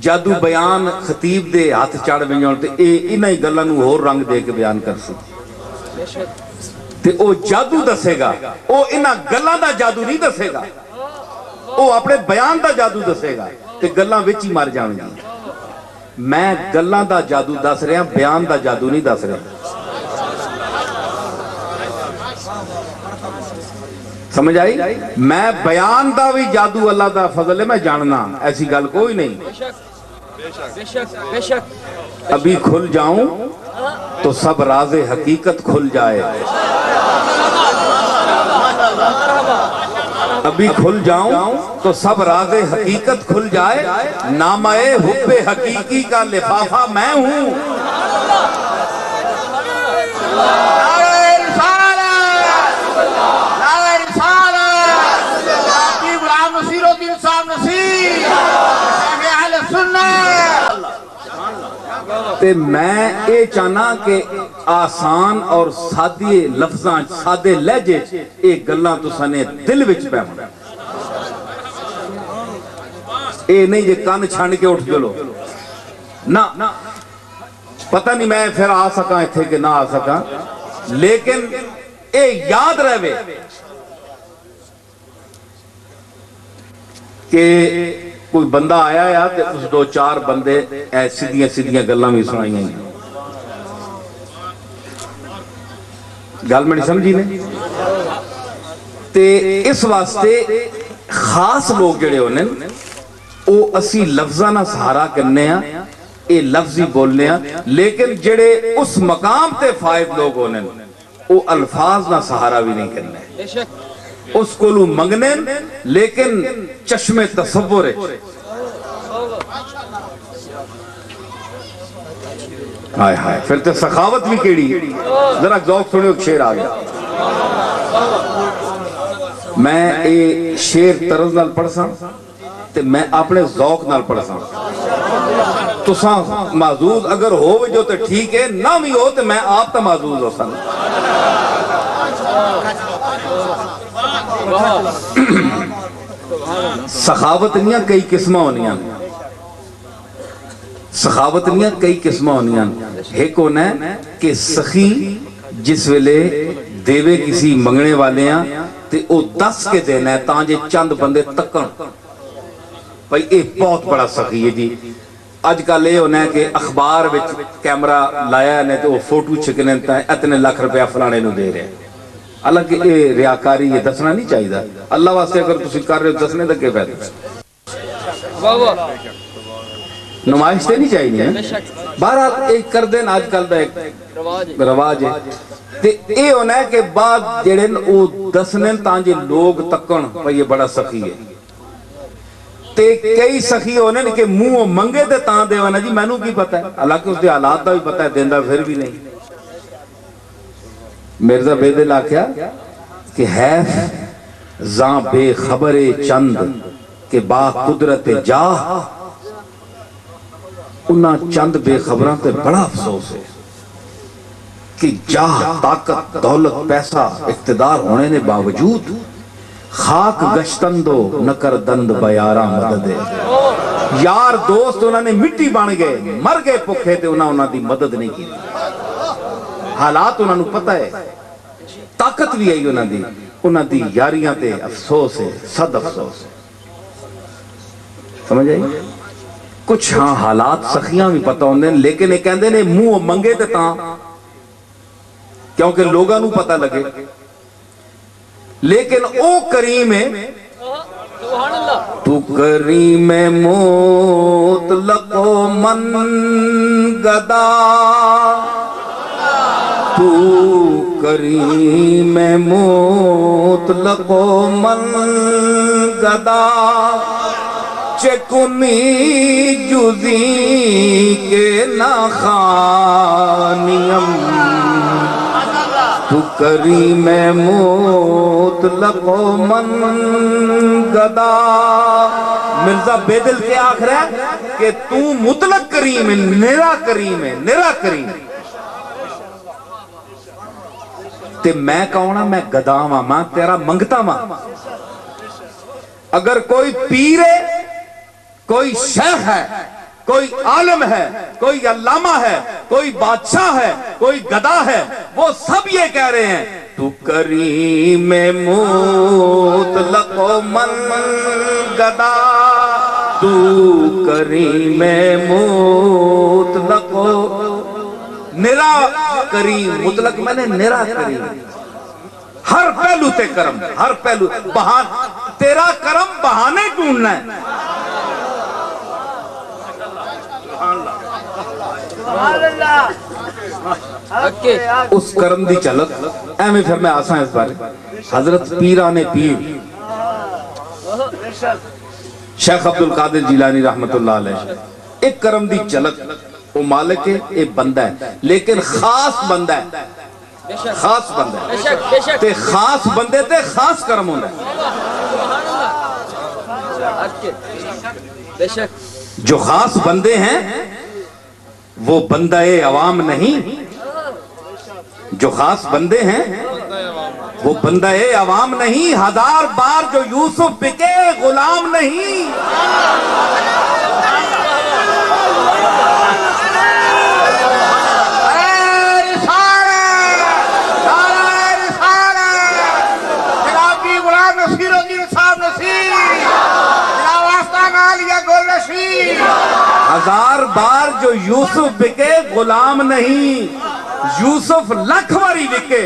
جادو بیان خطیب دے ہاتھ چڑھ ویجن تے اے انہاں ہی گلاں نو ہور رنگ دے کے بیان کر سکتے تے او جادو دسے گا، او انہاں گلاں دا جادو نہیں دسے گا، او اپنے بیان دا جادو دسے گا تے گلاں وچ ہی مر جاویں گی۔ میں گلاں دا جادو دس رہا، بیان دا جادو نہیں دس رہا، سمجھ آئی؟ میں بیان دا بھی جادو اللہ دا فضل ہے میں جاننا، ایسی گل کوئی نہیں۔ ابھی کھل جاؤں تو سب راز حقیقت کھل جائے، ابھی کھل جاؤں تو سب راز حقیقت کھل جائے، نامہ حب حقیقی کا لفافہ میں ہوں۔ تے میں اے چاہنا کہ آسان اور سادے لفظاں سادے لہجے اے گلاں تساں نے دل وچ پہ ہونا، اے نہیں جے کان چھانڈ کے اٹھ چلو نہ پتہ نہیں میں پھر آ سکاں اتھے کہ نہ آ سکاں، لیکن اے یاد رہے کہ کوئی بندہ آیا یا تے اس دو چار بندے ایسی سیدھیاں گلاں بھی سنائی ہیں گل میں نہیں سمجھی نے تے اس واسطے خاص لوگ جڑے ہونے او اسی لفظاں نہ سہارا کرنے ہیں اے لفظی بولنے ہیں، لیکن جڑے اس مقام تے فائد لوگ ہونے او الفاظ نہ سہارا بھی نہیں کرنے بے شک اس کو لو منگنے لیکن چشم تصور ہے ہائے ہائے پھر تے سخاوت بھی کیڑی ذرا ذوق سنو ایک شعر آ گیا میں اے شعر طرز نال پڑھ ساں تے میں اپنے ذوق نال پڑھ ساں تساں معذوز اگر ہو جو تے ٹھیک ہے نہ بھی ہو تے میں آپ تا معذوز ہو سن سخاوت نہیں کئی قسمہ ہونیاں سخاوت نہیں کئی قسمہ ہونیاں ایک ہونا ہے کہ سخی جس ویلے دیوے کسی منگنے والے ہیں تے او 10 کے دینا ہے تانجے چند بندے تکن بھئی اے بہت بڑا سخی ہے جی آج کل یہ ہونا ہے کہ اخبار وچ کیمرہ لایا ہے تو وہ فوٹو چھکنے تا ہے اتنے لاکھ روپیہ فلانے نو دے رہے ہیں حالانکہ یہ ریاکاری یہ دسنا نہیں چاہیے اللہ واسطے اگر تسی کر رہے ہو دسنے دا کیا فائدہ نمائش تے نہیں چاہیے بہرحال ایک کر دین آج کل دا ایک رواج ہے تے اے ہونا ہے کہ بعد جڑن او دسنے تانجے لوگ تکن بھئی یہ بڑا سخی ہے تے کئی سخی ہونے کہ منہ منگے تے تاں دے وانا جی میں نو کی پتہ ہے حالانکہ اس دے حالات دا بھی پتہ ہے دیندہ پھر بھی نہیں مرزا بیدل آکھیا کہ حیف زاں بے خبر چند کہ با قدرت جاہ انہاں چند بے خبران تے بڑا افسوس ہے کہ جاہ طاقت دولت پیسہ اقتدار ہونے نے باوجود خاک گشتندو نکر دند بیارہ مدد ہے یار دوست انہوں نے مٹی بان گئے مر گئے پکھے تھے انہوں دی مدد نہیں کی حالات انہوں نے پتہ ہے طاقت بھی آئی انہوں دی یاریاں تے افسوس ہے صد افسوس ہے سمجھ آئی کچھ ہاں حالات سخیاں بھی پتہ ہوندے لیکن ایک کہندے نے منہ منگے تے تاں کیونکہ لوگاں نو پتہ لگے لیکن او کریم ہے تو کریم مطلق و من گدا تو کریم مطلق و من گدا چکنی جزی کے نخانیم تو کریم مطلق و من گدا مرزا بیدل کے آخر ہے کہ تو مطلق کریم ہے نرا کریم ہے نرا کریم تے میں کہونا میں گداواں ماں تیرا منگتا ماں اگر کوئی پیر ہے کوئی شیخ ہے کوئی عالم ہے کوئی علامہ ہے کوئی بادشاہ ہے کوئی گدا ہے وہ سب یہ کہہ رہے ہیں تو کریم مطلق و من گدا تو کریم مطلق و نرا کریم مطلق میں نے نرا کریم ہر پہلو تے کرم ہر پہلو تیرا کرم بہانے ڈھونڈنا ہے اس کرم دی چلک ایمیں پھر میں آسان اس بارے حضرت پیران پیر شیخ عبدالقادر جیلانی رحمت اللہ علیہ ایک کرم دی چلک وہ مالک ہے ایک بندہ ہے لیکن خاص بندہ ہے خاص بندہ ہے تے خاص بندے تے خاص کرم ہونا ہے جو خاص بندے ہیں وہ بندہ عوام نہیں جو خاص بندے ہیں وہ بندہ عوام نہیں، 1000 بار جو یوسف بکے غلام نہیں۔ ہزار بار جو یوسف بکے غلام نہیں، یوسف لکھ واری بکے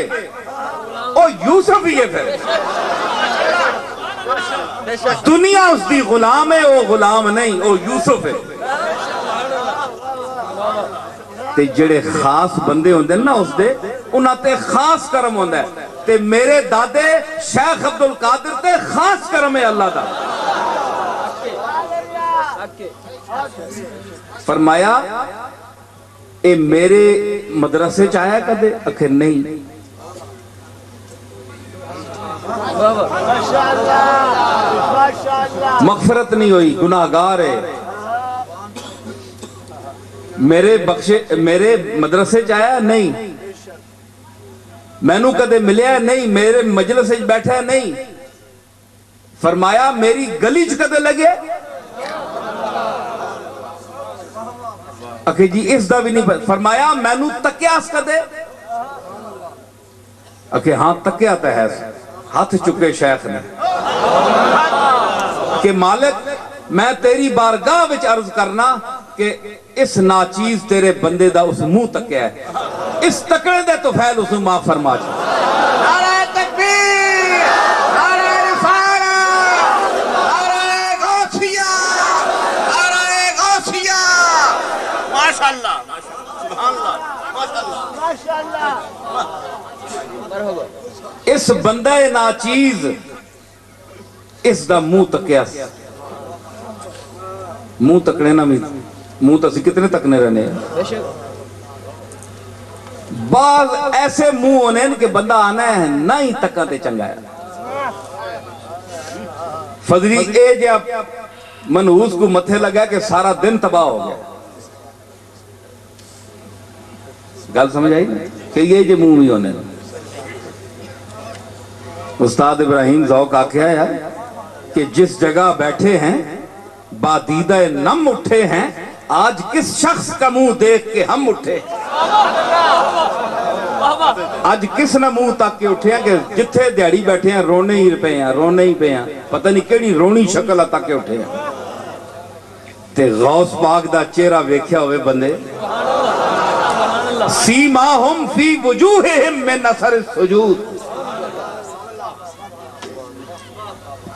او یوسف ہی ہے۔ پھر دنیا اس دی غلام ہے، او غلام نہیں، او یوسف ہے۔ تے جڑے خاص بندے ہوندے نا اس دے، انہاں تے خاص کرم ہوندا ہے۔ تے میرے دادے شیخ عبدالقادر تے خاص کرم ہے اللہ دا۔ فرمایا اے میرے مدرسے چاہیا کدے؟ اکھے نہیں۔ مغفرت نہیں ہوئی، گناہگار ہے۔ میرے مدرسے چاہیا نہیں، مینوں کدے ملیا نہیں، میرے مجلس وچ بیٹھا نہیں۔ فرمایا میری گلی چ کدے لگے؟ اکھے جی اس دا بھی نہیں۔ فرمایا مینوں تکیا اس کدے؟ اکھے ہاں تکیا تا ہے۔ ہاتھ چکے شیخ نے کہ مالک میں تیری بارگاہ وچ عرض کرنا کہ اس ناچیز تیرے بندے دا اس منہ تکیا ہے، اس تکڑے دے تو فیل اس معاف فرما چھا۔ نعرہ تکبیر، نعرہ رسالت، نعرہ غوثیہ، نعرہ غوثیہ۔ ماشاءاللہ اس بندہ ناچیز اس دا منہ تکیا سی۔ منہ تکنے نہ میں منہ تسی کتنے تکنے رہنے ہیں؟ بعض ایسے منہ ہونے کہ بندہ آنا ہے نہ ہی تکاتے چنگا ہے۔ فضلی اے جب منحوس کو متھے لگا کہ سارا دن تباہ ہو گیا۔ گل سمجھ آئی کہ یہ جو منہ بھی ہونے۔ استاد ابراہیم ذوق آکھیا ہے کہ جس جگہ بیٹھے ہیں بادیدہ نم اٹھے ہیں، آج کس شخص کا منہ دیکھ کے ہم اٹھے۔ آج کس نہ منہ تک کے اٹھے ہیں کہ جتھے دیڑی بیٹھے ہیں رونے ہی پہ ہیں، رونے ہی پہ ہیں، پتہ نہیں کیڑی رونی شکل تک کے اٹھے ہیں۔ تے غوث پاک دا چہرہ ویکھیا ہوئے بندے، سیماہم فی وجوہہم من اثر السجود،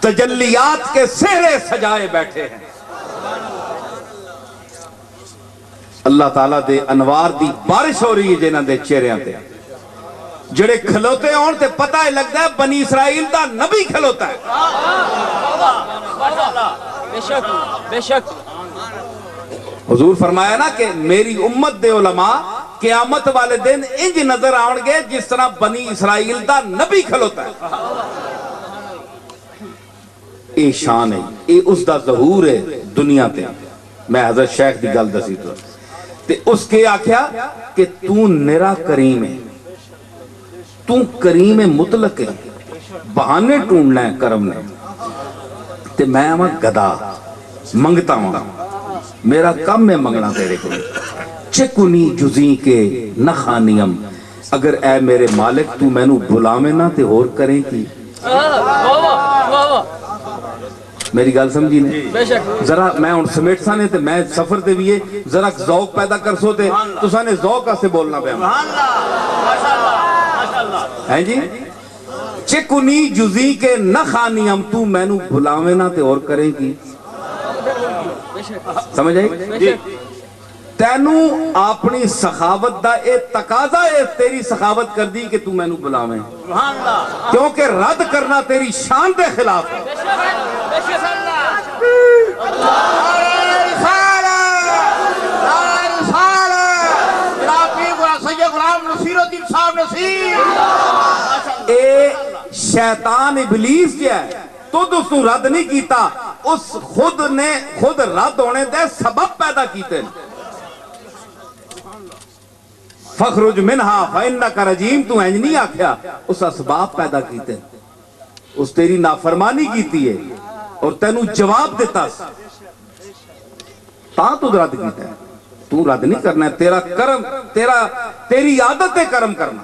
تجلیات کے سہرے سجائے بیٹھے ہیں۔ اللہ تعالیٰ دے انوار دی بارش ہو رہی ہے جنہاں دے چہریاں تے، جڑے کھلوتے ہون تے پتہ ہی لگتا ہے بنی اسرائیل دا نبی کھلوتا ہے۔ بے شک بے شک۔ حضور فرمایا نا کہ میری امت دے علماء قیامت والے دن انج نظر آؤں گے جس طرح بنی اسرائیل دا نبی کھلوتا ہے۔ اے شان ہے، اے اس دا ظہور ہے دنیا تے۔ میں حضرت شیخ دی گل دسی تو تے اس کے آکھیا کہ تو نرا کریم ہے، تو کریم مطلق ہے، بہانے ٹونڈنا ہے کرم نے۔ تے میں ہمیں گدا منگتا ہوں، میرا کم میں منگنا تیرے کو، چکونی جزیں کے نخانیم، اگر اے میرے مالک تو میں نو بلاویں نہ تے اور کریں کی۔ میری گل سمجھی نے؟ ذرا میں ان سمیٹ سانے تے میں سفر دے بھی ذرا ذوق پیدا کر سو تے تو سانے ذوق سے بولنا پہ ہم ہیں جی۔ چکونی جزی کے نخانی ہم تو میں نو بھلاویں نہ تے اور کریں کی۔ سمجھ آئی؟ تینو اپنی سخاوت دا اے تقاضا اے تیری سخاوت کر دی کہ تو میں نو بلاویں، کیونکہ رد کرنا تیری شان دے خلاف ہے۔ اے شیطان ابلیس جو ہے تو اس نے رد نہیں کیتا، اس خود رد ہونے دے سبب پیدا کیتے۔ فخرج منہا فإنک رجیم، تو انج نہیں آکھیا، اس اسباب پیدا کیتے، اس تیری نافرمانی کیتی ہے اور تینوں جواب دیتا تاں تو رد کیتا ہے، تو رد نہیں کرنا ہے، تیرا کرم، تیری عادت ہے کرم کرنا،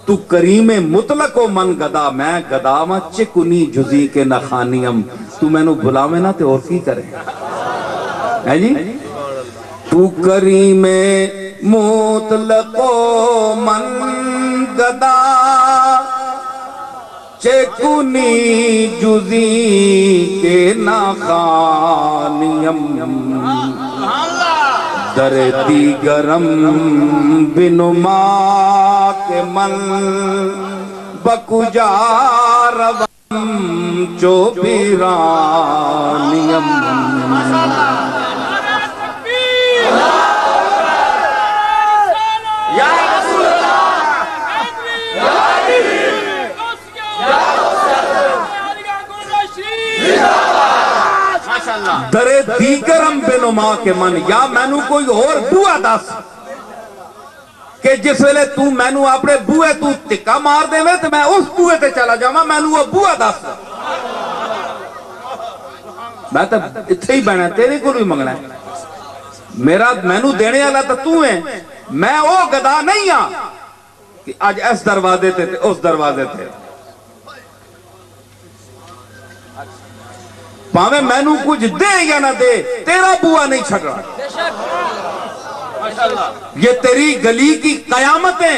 تو کریم مطلق و من گدا، میں گدا ماں چکنی جزی کے نخانیم، تو میں نو بلاوے نہ تے اور کی کرے ہے جی، تو کریم مطلق و من گدا چکنی جزی کے نخانیم، در دیگرم بنما کے من بکجا روم جو بیرانیم، در دیگرم بنما کے من، یا مینو کوئی اور بوہ دس کہ جس ویلے تو مینو اپنے بوئے تو تکا مار دے میں تو میں اس بوئے تے چلا جاؤں، مینو وہ بوہ دس، میں تو اتھے ہی بہنا ہے، تیرے کو بھی منگنا ہے، میرا مینو دینے والا تو ہے، میں وہ گدا نہیں ہاں کہ آج اس دروازے تے اس دروازے تے، پاویں مینو کچھ دے یا نہ دے، تیرا بوا نہیں چھڑ رہا، یہ تیری گلی کی قیامتیں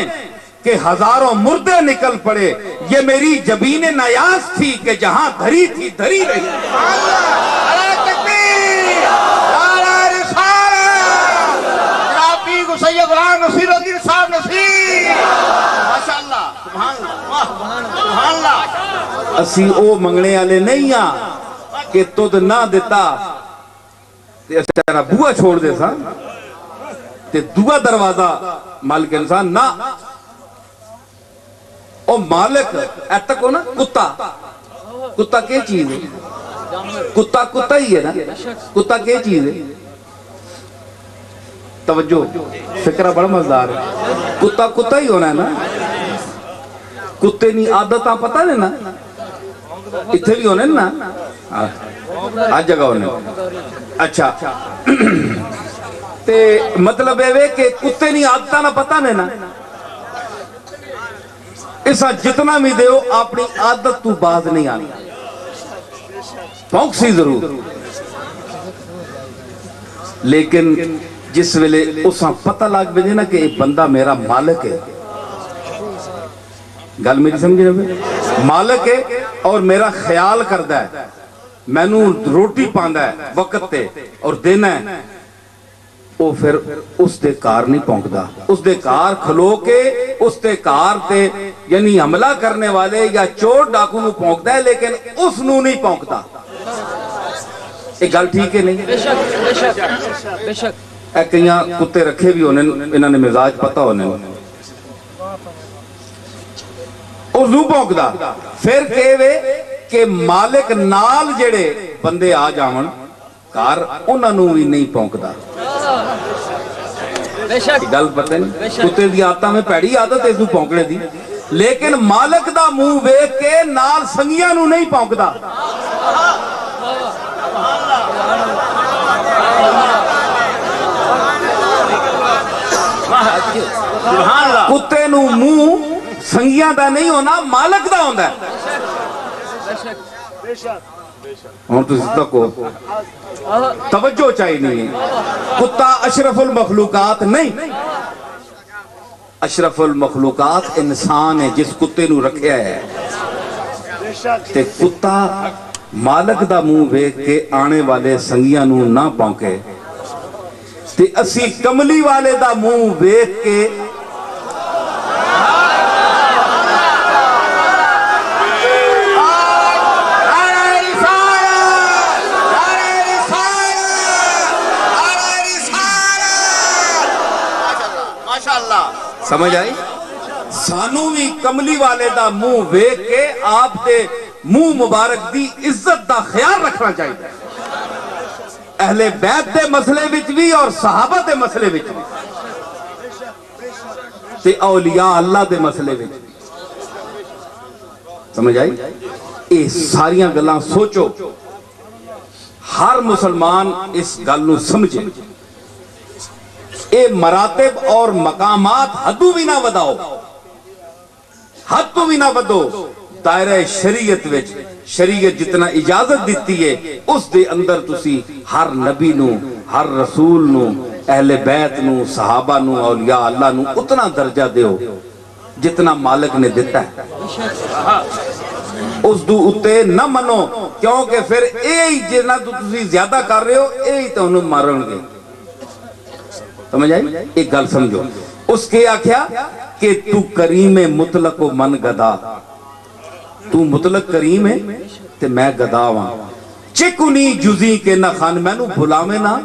کہ ہزاروں مردے نکل پڑے، یہ میری جبین نیاز تھی کہ جہاں دھری تھی دھری رہی، نعرہ تکبیر، نعرہ رسالت، جناب پیر کو سید غلام نصیر الدین صاحب نصیر، ماشاءاللہ، سبحان اللہ، سبحان اللہ، اسی او منگنے والے نہیں ہاں کہ تُد نہ دیتا تے تیرا بوا چھوڑ دے سا تے دعا دروازہ مالک انسان نہ، او مالک ایتک ہو نا کتا، کتا کیا چیز ہے؟ کتا کتا ہی ہے نا، کتا کیا چیز ہے؟ توجہ فکرہ بڑا مزدار ہے، کتا کتا ہی ہونا ہے نا، کتے نہیں عادتاں پتہ نہیں نا، اتھے بھی ہونے نا، آج جگہ ہونے، اچھا تے مطلب ہے کہ کتے نہیں عادتاں نہ پتہ نہیں نا، اسا جتنا بھی دے ہو اپنی عادت تو باز نہیں آنی، پونک سی ضرور، لیکن جس ویلے اسا پتہ لگ بجے نا کہ ایک بندہ میرا مالک ہے، گل میری سمجھے رہے، مالک ہے اور میرا خیال کردہ ہے، میں نو روٹی پاندہ ہے وقت تے اور دینا ہے، وہ پھر اس دے کار نہیں پونکدہ، اس دے کار کھلو کے اس دے کار تے یعنی حملہ کرنے والے یا چور ڈاکو نو پونکدہ ہے لیکن اس نو نہیں پونکدہ، ایک گل ٹھیک ہے نہیں؟ بے شک بے شک بے شک، اے کئیاں کتے رکھے بھی ہونے انہوں نے مزاج پتہ ہونے اور نو پونکدہ، پھر کہوے کہ مالک نال جڑے بندے آ جاون کار انہوں نے بھی نہیں پونکدہ، بے شک گل پتہ نہیں، کتے دی آتا میں پیڑی عادت ہے تو پونکڑے دی، لیکن مالک دا منہ ویکھ کے نال سنگیاں نو نہیں پونکدہ، کتے نو منہ سنگیاں دا نہیں ہونا مالک دا ہوندہ ہے، ہم تو اس تک کو توجہ چاہیے نہیں ہے، کتا اشرف المخلوقات نہیں، اشرف المخلوقات انسان ہے جس کتے نو رکھیا ہے، تے کتا مالک دا منہ ویکھ کے آنے والے سنگیاں نو نہ پونکے، تے اسی کملی والے دا منہ ویکھ کے سمجھ آئی؟ سانو بھی کملی والے دا منہ ویکھ کے آپ دے منہ مبارک دی عزت دا خیال رکھنا چاہیے، اہل بیت دے مسئلے وچ بھی اور صحابہ دے مسئلے وچ بھی، تے اولیاء اللہ دے مسئلے وچ سمجھ آئی یہ ساریاں گلاں سوچو ہر مسلمان اس گل نو سمجھے اے مراتب اور مقامات حدوں بھی نہ وداؤ حد تو بھی نہ ودو دائرہ شریعت وچ شریعت جتنا اجازت دیتی ہے اس دے اندر تسی ہر نبی نو ہر رسول نو اہل بیت نو صحابہ نو اولیاء اللہ نو اتنا درجہ دیو جتنا مالک نے دیتا ہے اس دو اتے نہ منو کیونکہ پھر اے جنا تو تسی زیادہ کر رہے ہو اے تو انہوں مارن گے سمجھ آئی ایک گل سمجھو اس کے آکھیا کہ تو کریم مطلق و من گدا تو مطلق کریم ہے تے میں گدا ہاں چکنی جزی کے نہ خان میں نو بھلاویں نہ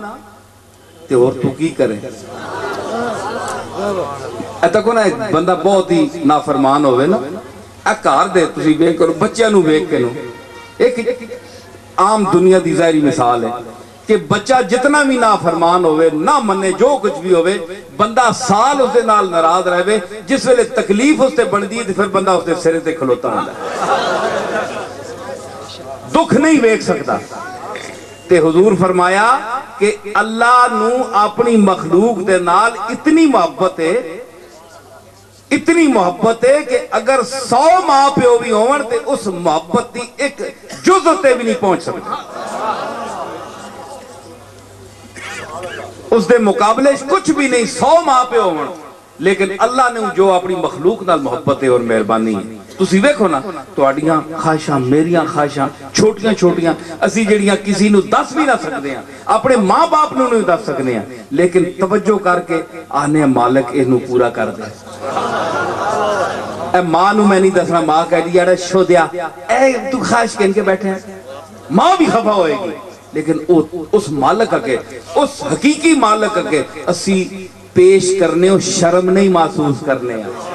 تے اور تو کی کرے ایتا کو نا ایک بندہ بہت ہی نافرمان ہوئے نا اکار دے تسی بیک کرو بچیاں نو بیک کے نو ایک عام دنیا دی ظاہری مثال ہے کہ بچہ جتنا بھی نافرمان ہوئے نہ منے جو کچھ بھی ہوئے بندہ سال اس دے نال ناراض رہے جس ویلے تکلیف اس تے بن دی پھر بندہ اس دے سرے تے کھلوتا ہوں دکھ نہیں بیک سکتا تے حضور فرمایا کہ اللہ نو اپنی مخلوق دے نال اتنی محبت ہے کہ اگر 100 ماں پیو بھی ہون تے اس محبت دی ایک جزء تے بھی نہیں پہنچ سکتا اس دے مقابلے کچھ بھی نہیں 100 ماں پہ ہون لیکن اللہ نے جو اپنی مخلوق نال محبت اور مہربانی ہے تسی ویکھو نا تواڈیاں خواہشاں میریاں خواہشاں چھوٹیاں چھوٹیاں اسی جڑیاں کسی نو دس بھی نہ سکدے ہیں اپنے ماں باپ نو نہیں دس سکدے ہیں لیکن توجہ کر کے آنے مالک اینو پورا کر دے اے ماں نو میں نہیں دسنا ماں کہہ دی یار شو دیا اے تو خواہش کہن کے بیٹھے ہیں ماں بھی خفا ہوئے گی لیکن اس مالک کے اس حقیقی مالک کے اسی پیش کرنے ہو شرم نہیں محسوس کرنے ہیں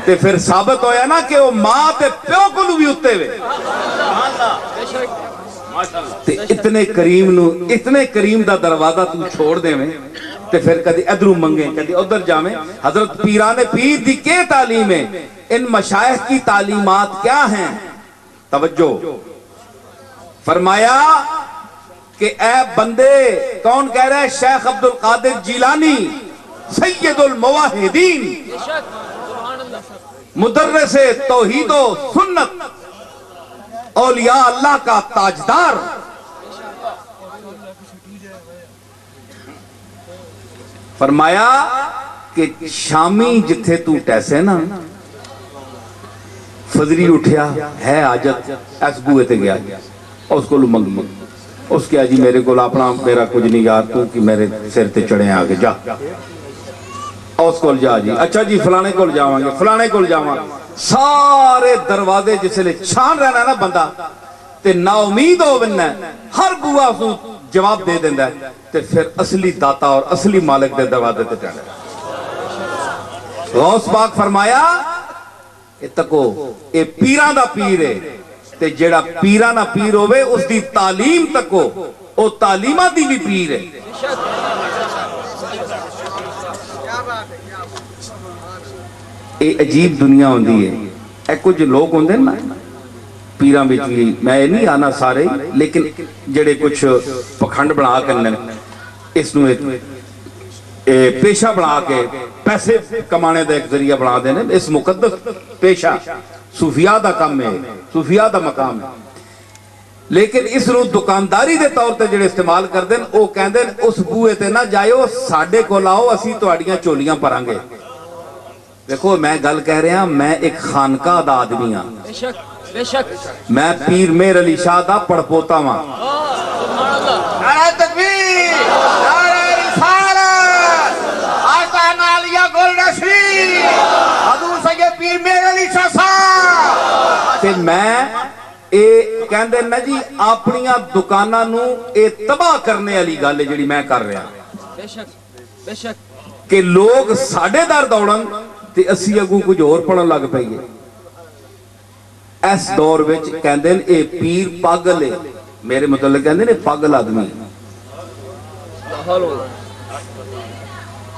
تے پھر ثابت ہویا نا کہ وہ ماں تے پیو کو بھی اتے ہوئے تے اتنے کریم دا دروازہ تو چھوڑ دے میں تے پھر کدی ادھروں منگیں کدی ادھر جامیں حضرت پیران پیر دی کے تعلیم ہے ان مشائخ کی تعلیمات کیا ہیں توجہ فرمایا کہ اے بندے کون کہہ رہے ہیں شیخ عبدالقادر جیلانی سید المواحدین مدرس توحید و سنت اولیاء اللہ کا تاجدار فرمایا کہ شامی جتھے تو ٹیسے نا فضری اٹھیا ہے آجت ایس بوئے تے گیا اس کو لو منگی اس کے آجی میرے کو اپنا میرا کچھ نہیں یار تو کہ میرے سر تے چڑھے آگے جا اس کو جا جی اچھا جی فلانے کو جاوانگے فلانے کو جاوانگے سارے دروازے جس لئے چھان رہنا نا بندہ تے نا امید ہو بننا ہے ہر بوا اس جواب دے دیندہ ہے تے پھر اصلی داتا اور اصلی مالک دے دروازے تے چڑھے غوث پاک فرمایا اتکو اے پیران دا پیر ہے تے جیڑا پیران دا پیر ہوئے اس دی تعلیم تکو او تعلیمہ دی بھی پیر ہے اے عجیب دنیا ہوندی ہے اے کچھ لوگ ہوندے نا پیران بیچوئی میں نہیں آنا سارے لیکن جڑے کچھ پکھنڈ بنا کرنے اس نو پیشہ بنا کے پیسے کمانے دا ایک ذریعہ بنا دینے اس مقدس پیشہ صوفیاء دا کام ہے صوفیاء دا مقام ہے لیکن اس نو دکانداری دے طور تے جڑے استعمال کر دیں او کہن دیں اس بوئے تے نہ جائیو ساڑھے کو لاؤ اسی تو اڑیاں چولیاں پرانگے دیکھو میں گل کہہ رہے ہیں میں ایک خانقاہ دا آدمی ہاں بے شک میں پیر میر علی شاہ دا پڑپوتا ہاں نعرہ تکبیر نعرہ رسالت آقا نالیہ گل نشری حضور سید پیر میر علی شاہ صاحب تے میں اے کہندے نا جی اپنیاں دکاناں نو اے تباہ کرنے والی گل ہے جڑی میں کر رہا بے شک کہ لوگ ساڑھے دار دوڑن تے اسی اگوں کچھ اور پڑھن لگ پئیے اس دور وچ کہندے اے پیر پاگل ہے میرے متعلق کہندے نے پاگل آدمی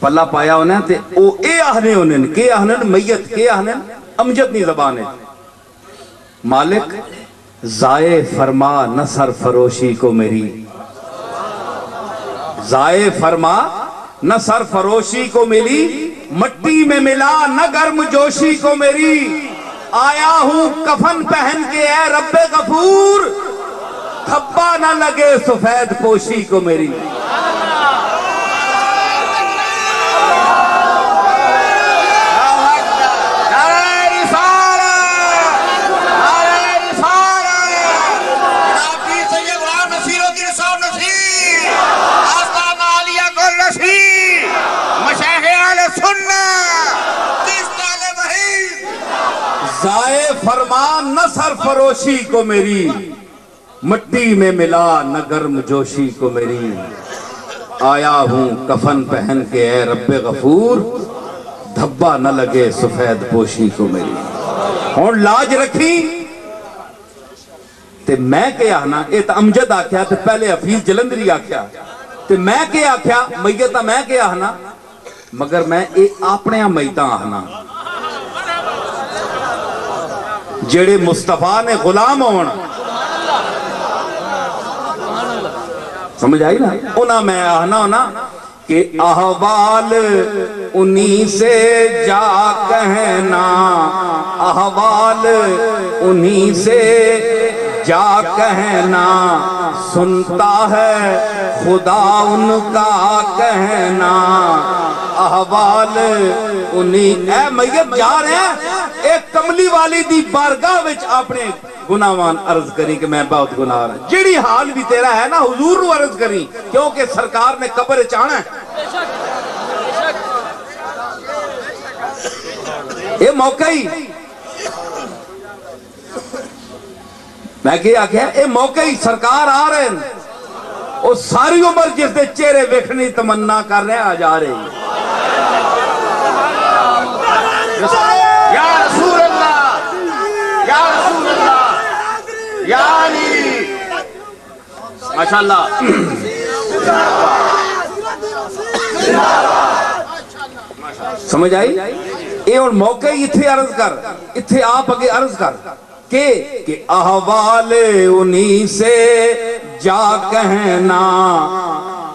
پلا پایا انہیں تے او اے آہنے انہیں کہ آہنے میت کہ آہنے امجد نہیں زبان ہے مالک ضائع فرما نہ سرفروشی کو میری ضائع فرما نہ سرفروشی کو میری مٹی میں ملا نہ گرم جوشی کو میری آیا ہوں کفن پہن کے اے رب غفور دھبا نہ لگے سفید پوشی کو میری ضائع فرما نہ سرفروشی کو میری مٹی میں ملا نہ گرم جوشی کو میری آیا ہوں کفن پہن کے اے رب غفور دھبا نہ لگے سفید پوشی کو میری ہون لاج رکھی تے میں کہ آنا اے تا امجد آکھیا تے پہلے حفیظ جلندری آکھیا تے میں کہ آکھیا میتا میں کہ آنا مگر میں اے اپنے میتا آنا جڑے مصطفیٰ نے غلام ہونا سمجھ آئی نا انہاں میں آنا ہونا کہ احوال انہی سے جا کہنا احوال انہی سے جا کہنا سنتا ہے خدا ان کا کہنا احوال انہی اے میت جا رہے ہیں ایک کملی والی دی بارگاہ وچ اپنے گناہوان عرض کری کہ میں بہت گناہ رہا جیڑی حال بھی تیرا ہے نا حضور نو عرض کری کیونکہ سرکار نے قبر چاہنا ہے یہ موقع ہی میں کیا کیا یہ موقع ہی سرکار آ رہے ہیں وہ ساری عمر جس دے چہرے ویکھنی تمنا کر رہے آ جا رہے ہیں یا رسول اللہ یا رسول اللہ یا علی ماشاءاللہ سمجھ آئی اے اور موقع ہی اتھے عرض کر اتھے آپ اگے عرض کر کہ احوال انہی سے جا کہنا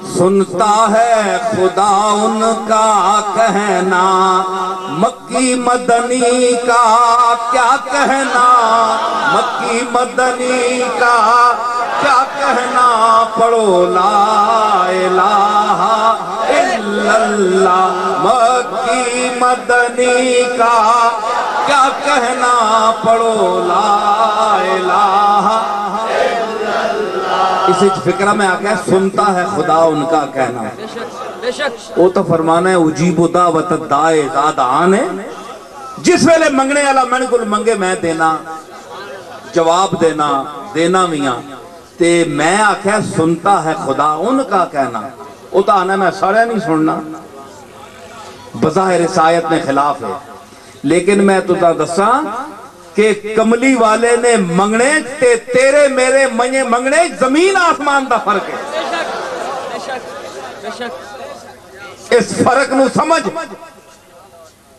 سنتا ہے خدا ان کا کہنا مکی مدنی کا کیا کہنا مکی مدنی کا کیا کہنا پڑھو لا الہ الا اللہ مکی مدنی کا کیا کہنا پڑھو لا الہ اسی فکرہ میں آکے سنتا ہے خدا ان کا کہنا وہ تو فرمانا ہے اجیب دعوت دائے زاد آنے جس ویلے منگنے والا میں نے کل منگے میں دینا جواب دینا میاں تے میں آکھے سنتا ہے خدا ان کا کہنا وہ تو آنا میں سارے نہیں سننا بظاہر اس آیت میں خلاف ہے لیکن میں تو دساں کہ کملی والے نے منگنے تے تیرے میرے منگنے زمین آسمان دا فرق ہے اس فرق نو سمجھ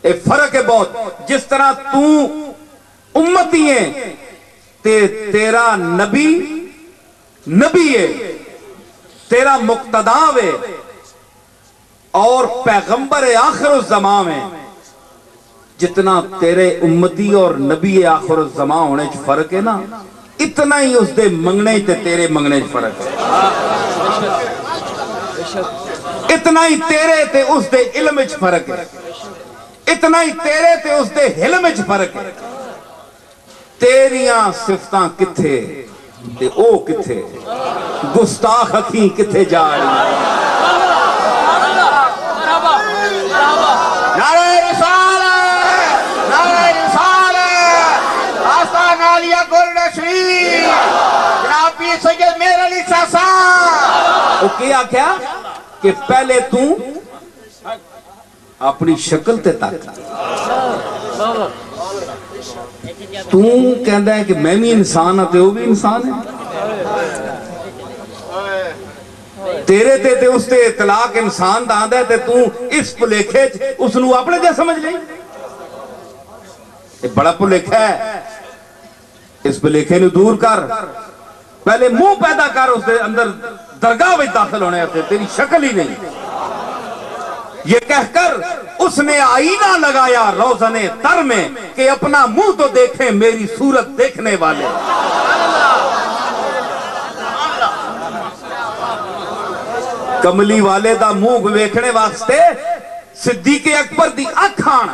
اے فرق ہے بہت جس طرح تو امتی ہے تے تیرا نبی ہے تیرا مقتدا ہے اور پیغمبر آخر الزمان ہے جتنا تیرے امتی اور نبی آخر الزمان ہونے چ فرق ہے نا اتنا ہی اس دے منگنے تے تیرے منگنے چ فرق ہے اتنا ہی تیرے تے اس دے علم چ فرق ہے اتنا ہی تیرے تے اس دے علم چ فرق ہے تیریاں صفتاں کتھے تے او کتھے گستاخ اکھیں کتھے جا رہی نعرہ رسالت آستان عالیہ گل نشری جناب پیر سید میر علی ساسا وہ کیا کہ پہلے تو اپنی شکل تے تک تو کہندہ ہے کہ میں بھی انسان ہوں تے وہ بھی انسان ہے تیرے تے اس تے اطلاق انسان دا آندا ہے تے تو اس پلیکھے اس نو اپنے جا سمجھ لیں. یہ بڑا پلیکھا ہے. اس پلیکھے نو دور کر. پہلے منہ پیدا کر اس دے اندر درگاہ میں داخل ہونے سے تیری شکل ہی نہیں. یہ کہہ کر اس نے آئینہ لگایا روزن تر میں کہ اپنا منہ تو دیکھیں میری صورت دیکھنے والے. کملی والے دا منہ ویکھنے واسطے صدیق اکبر دی اکھ آن,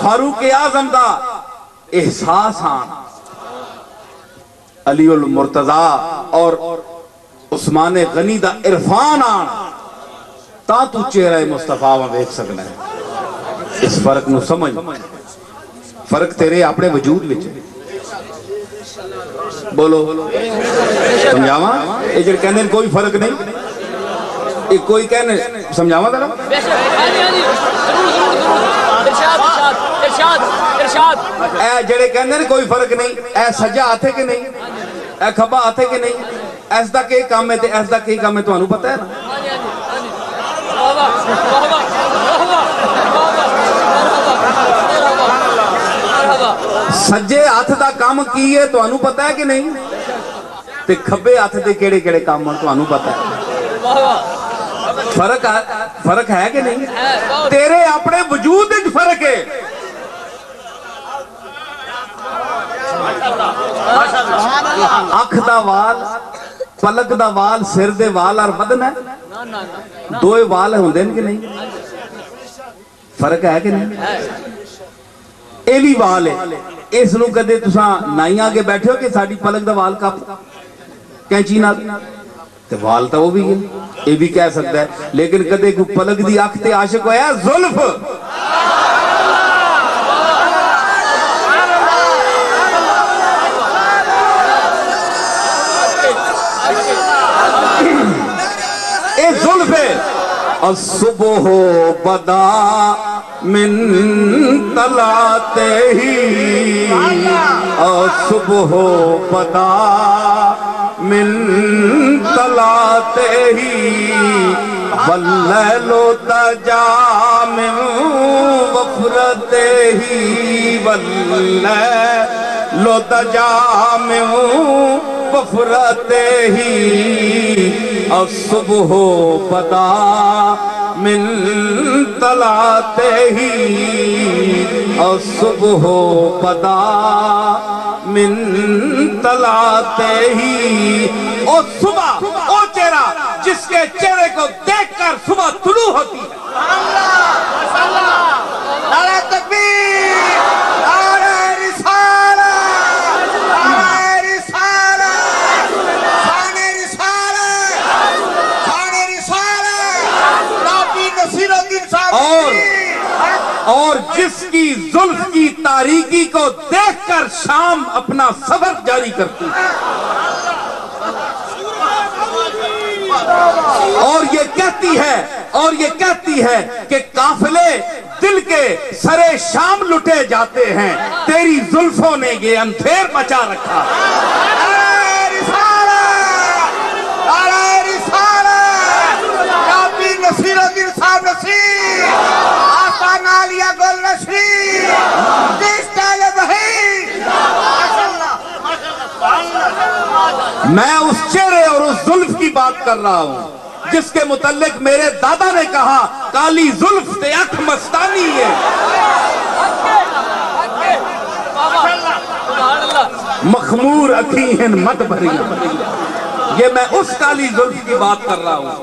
فاروق اعظم دا احساس آن, علی المرتضی اور عثمان غنی دا عرفان آن, تا تو چہرہ مصطفیٰ میں دیکھ سکنا ہے. اس فرق نو سمجھ. فرق تیرے اپنے وجود وچ ہے. بولو سمجھاواں. یہ جڑے کہندے کوئی فرق نہیں, یہ کوئی کہنے سمجھاواں ذرا. اے جڑے کہندے کوئی فرق نہیں, اے سجا ہاتھ ہے کہ نہیں, اے کھبا ہاتھ ہے کہ نہیں, ایس دا کی کام ہے تے ایس دا کی کام ہے تانوں پتہ ہے نا. سجے ہاتھ دا کام کی ہے تانوں پتہ ہے کہ نہیں, تے کھبے ہاتھ دے کیڑے کیڑے کام ہیں تانوں پتہ ہے. فرق ہے کہ نہیں؟ تیرے اپنے وجود وچ فرق ہے. اکھ دا وال, پلک دا وال, سر دے وال اور بدن ہے, دوئے وال ہوندے کہ نہیں؟ فرق ہے کہ نہیں؟ اے بھی وال ہے. اس نو کدے تساں نائیں آگے بیٹھے ہو کہ ساڈی پلک دا وال کپ کینچی نال, تے وال تا وہ بھی ہے, یہ بھی کہہ سکتا ہے. لیکن کدے کو پلک دی اکھ تے عاشق ہویا زلف. اے زلف ہے. الصبح بدا من طلعتے ہی, الصبح بدا من طلعتے ہی, واللیل تجا من وفرتے ہی, واللیل تجا من وفرتے ہی, الصبح بدا من طلعتے ہی, الصبح بدا من طلعتے ہی. او صبح, او چہرہ جس کے چہرے کو دیکھ کر صبح طلوع ہوتی ہے. نعرہ تکبیر, نعرہ رسالت, نعرہ رسالت, شان رسالت, شان رسالت, نبی نصیر الدین صاحب. اور جس کی زلف کی تاریکی کو دیکھ کر شام اپنا سفر جاری کرتی ہے, اور یہ کہتی ہے کہ قافلے دل کے سرے شام لٹے جاتے ہیں, تیری زلفوں نے یہ اندھیر مچا رکھا. نصیر الدین صاحب نصیر, آسان عالیہ گل نصیر, کس طالب ہے. میں اس چہرے اور اس زلف کی بات کر رہا ہوں جس کے متعلق میرے دادا نے کہا کالی زلف تے اکھ مستانی ہے. مخمور اکھیں مت بھریاں. یہ میں اس کالی زلف کی بات کر رہا ہوں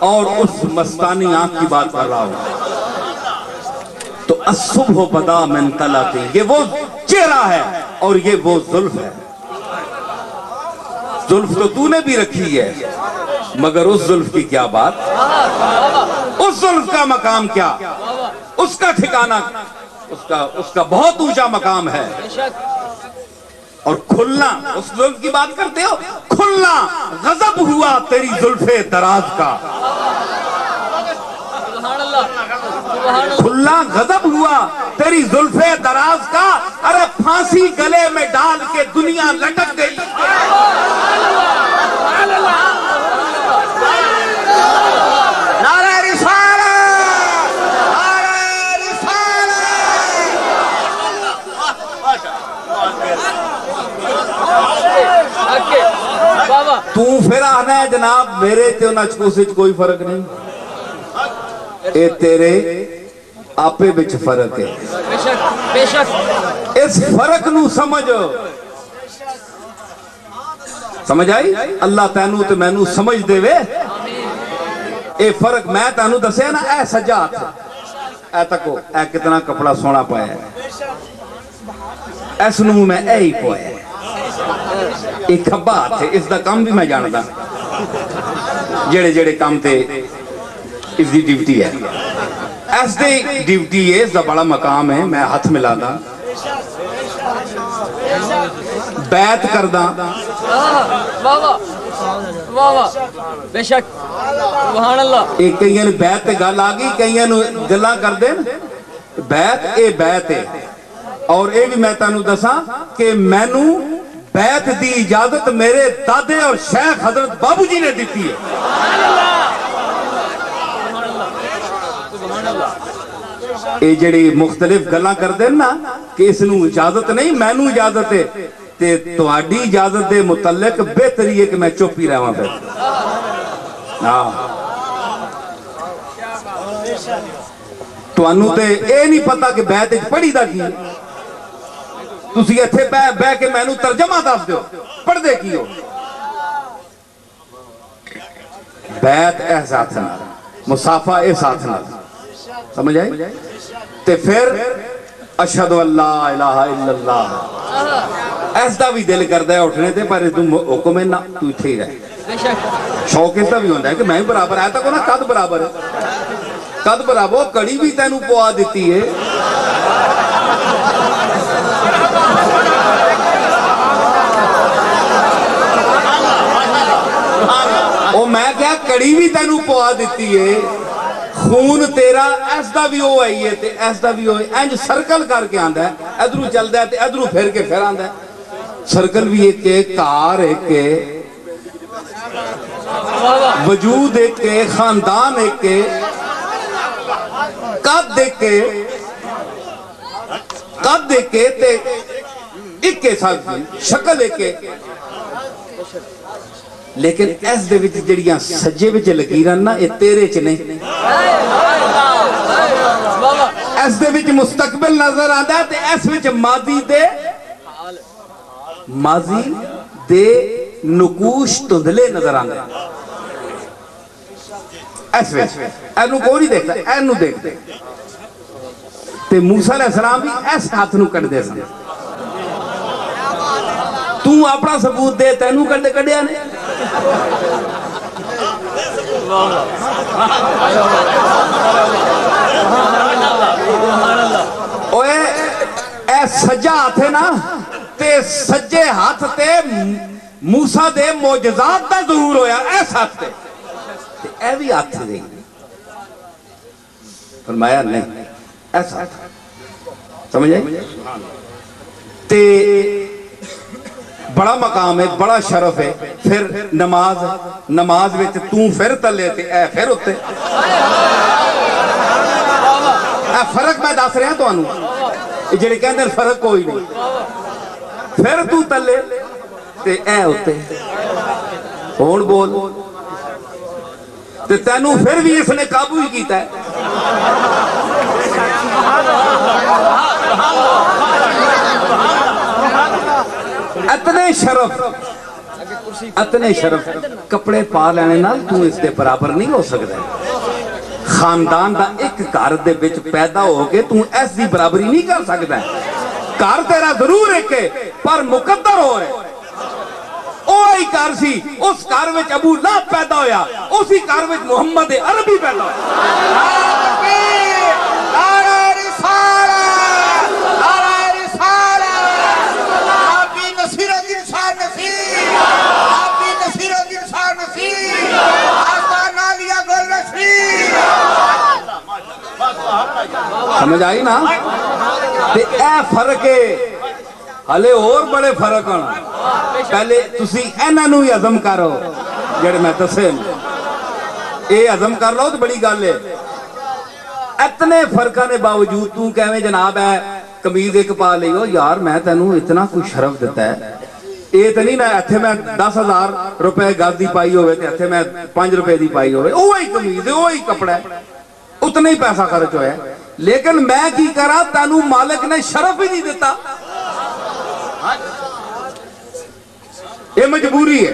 اور اس مستانی آنکھ کی بات کر رہا ہوں. تو الصبح بدا من طلعتے, یہ وہ چہرہ ہے اور یہ وہ زلف ہے. زلف تو نے بھی رکھی ہے, مگر اس زلف کی کیا بات, اس زلف کا مقام کیا, اس کا ٹھکانہ, اس کا بہت اونچا مقام ہے. اور کھلنا, اس زلف کی بات کرتے ہو, کھلنا غضب ہوا تیری زلف دراز کا, کھلنا غضب ہوا تیری زلف دراز کا. ارے پھانسی گلے میں ڈال کے دنیا لٹک گئی. پھر آنا ہے جناب میرے تے انہاں چ کوئی فرق نہیں، اے تیرے آپے بچ فرق ہے، بے شک بے شک اس فرق نو سمجھ آئی؟ اللہ تینوں تے مینوں سمجھ دے وے اے فرق میں تینوں دسے نا، اے سجا ہاتھ اے تکو اے کتنا کپڑا سونا پایا ہے، اس نو میں اے ہی پایا ہے، ایک کھبا ہاتھ ہے، اس دا کام بھی میں جاندا جڑے جڑے کام تے اس دی ڈیوٹی ہے، اس دی ڈیوٹی ہے، اس دا بڑا مقام ہے، میں ہاتھ ملا دا بیعت کردہ واہ واہ واہ واہ بے شک سبحان اللہ ایک کئیاں نے بیعت تے گل آگئی، کئیاں نے گلاں کر دیں بیعت اے بیعت ہے، اور اے بھی میں تانوں دساں کہ مینوں بیعت دی اجازت میرے دادے اور شیخ حضرت بابو جی نے دیتی ہے، اے جڑی مختلف گلاں کر دیں نا کہ اس نو اجازت نہیں مینوں اجازت ہے تے تہاڈی اجازت دے متعلق بہتری ہے کہ میں چپ ہی رہواں پھر تانوں تے اے نہیں پتا کہ بیعت وچ پڑھی دا کی تسی ایتھے بہ کے مینوں ترجمہ دس دیو پڑھ دے کی ہو بیعت اس ہاتھ نال مصافہ اس ہاتھ نال سمجھ آئی تے پھر اشہد اللہ الہ الا اللہ ایس دا بھی دل کردہ ہے اٹھنے تے پر تم حکم ہے نا تو اتھے ہی رہے بے شک شوق اس دا بھی ہوندہ ہے کہ میں برابر آیا تھا کو نا قد برابر ہے قد برابر کڑی بھی تینوں پوا دیتی ہے او میں کیا کڑی بھی تینوں پوا دیتی ہے خون تیرا ایس دا بھی ہو آئی ہے تے ایس دا بھی ہو آئی اینج سرکل کر کے آندہ ہے ادھرو چل دا ہے تے ادھرو پھر کے پھر آندہ ہے سرکل بھی ایک کے کار ایک کے وجود ایک کے خاندان ایک کے قد ایک کے تے ایک کے ساتھ شکل ایک کے لیکن ایس دے وچ جڑیاں سجے وچ لکیراں نا اے تیرے چ نہیں ایس دے وچ مستقبل نظر آندا ہے تے ایس وچ ماضی دے نقوش تندلے نظر آندے ایس وچ اینو کوئی نہیں دیکھتا اینو دیکھتے تے موسیٰ علیہ السلام بھی ایس ہاتھ نو کٹ دے سن تو اپنا ثبوت دے تینوں کٹے کٹیا نے اوے اے سجا ہاتھ ہے نا تے سجے ہاتھ تے موسیٰ دے معجزات دا ظہور ہویا ایس ہاتھ تے اے بھی ہاتھ دے فرمایا نہیں ایس ہاتھ سمجھ آئی تے بڑا مقام ہے بڑا شرف ہے پھر نماز وچ توں پھر تلے تے اے پھر ہوتے اے فرق میں دس رہا تو انہوں جڑے کہندے فرق کوئی نہیں پھر تو تلے تے اے ہوتے ہون بول تے تینوں پھر بھی اس نے قابو ہی کیتا ہے اتنے شرف کپڑے پا لینے نال تو اس دے برابر نہیں ہو سکتا خاندان دا ایک گھر دے وچ پیدا ہو کے تو ایس دی برابری نہیں کر سکتا گھر تیرا ضرور ایک ہے پر مقدر ہو رہے اوہی گھر سی اس گھر وچ ابو لہب پیدا ہویا اسی گھر وچ محمد عربی پیدا ہویا سمجھ آئی نا تے اے فرق ہے ہلے اور بڑے فرق ہونا پہلے تسی اینانو ہی عظم کرو جڑے میں دسے اے عظم کر لو تو بڑی گل ہے اتنے فرقہ نے باوجود تو کہویں جناب ہے قمیض ایک پا لئی ہو یار میں تینوں اتنا کوئی شرف دیتا ہے ਇਹ ਤਾਂ ਨਹੀਂ ਨਾ ਇੱਥੇ ਮੈਂ 10,000 ਰੁਪਏ ਗਜ਼ ਦੀ ਪਾਈ ਹੋਵੇ ਤੇ ਇੱਥੇ ਮੈਂ 5 ਰੁਪਏ ਦੀ ਪਾਈ ਹੋਵੇ, ਉਹੀ ਕਮੀਜ਼ ਹੈ, ਉਹੀ ਕਪੜਾ ਹੈ, ਉਤਨਾ ਹੀ ਪੈਸਾ ਖਰਚ ਹੋਇਆ। ਲੇਕਿਨ ਮੈਂ ਕੀ ਕਰਾਂ, ਤੈਨੂੰ ਮਾਲਕ ਨੇ ਸ਼ਰਫ ਹੀ ਨਹੀਂ ਦਿੱਤਾ। ਇਹ ਮਜਬੂਰੀ ਹੈ,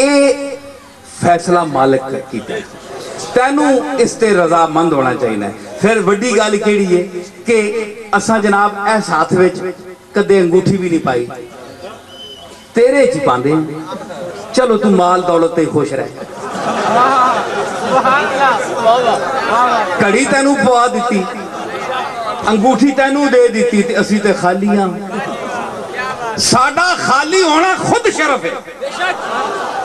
ਇਹ ਫੈਸਲਾ ਮਾਲਕ ਨੇ ਕੀਤਾ। ਤੈਨੂੰ ਇਸ ਤੇ ਰਜ਼ਾਮੰਦ ਹੋਣਾ ਚਾਹੀਦਾ ਹੈ। ਫਿਰ ਵੱਡੀ ਗੱਲ ਕਿਹੜੀ ਹੈ ਕਿ ਅਸਾਂ ਜਨਾਬ ਇਸ ਹੱਥ ਵਿੱਚ ਕਦੇ ਅੰਗੂਠੀ ਵੀ ਨਹੀਂ ਪਾਈ, ਤੇਰੇ ਚ ਪਾਉਂਦੇ ਹਾਂ। ਚਲੋ ਤੂੰ ਮਾਲ ਦੌਲਤ ਤੇ ਖੁਸ਼ ਰਹਿ। ਘੜੀ ਤੈਨੂੰ ਪਵਾ ਦਿੱਤੀ, ਅੰਗੂਠੀ ਤੈਨੂੰ ਦੇ ਦਿੱਤੀ ਤੇ ਅਸੀਂ ਤੇ ਖਾਲੀ ਹਾਂ। ਸਾਡਾ ਖਾਲੀ ਹੋਣਾ ਖੁਦ ਸ਼ਰਫ ਹੈ।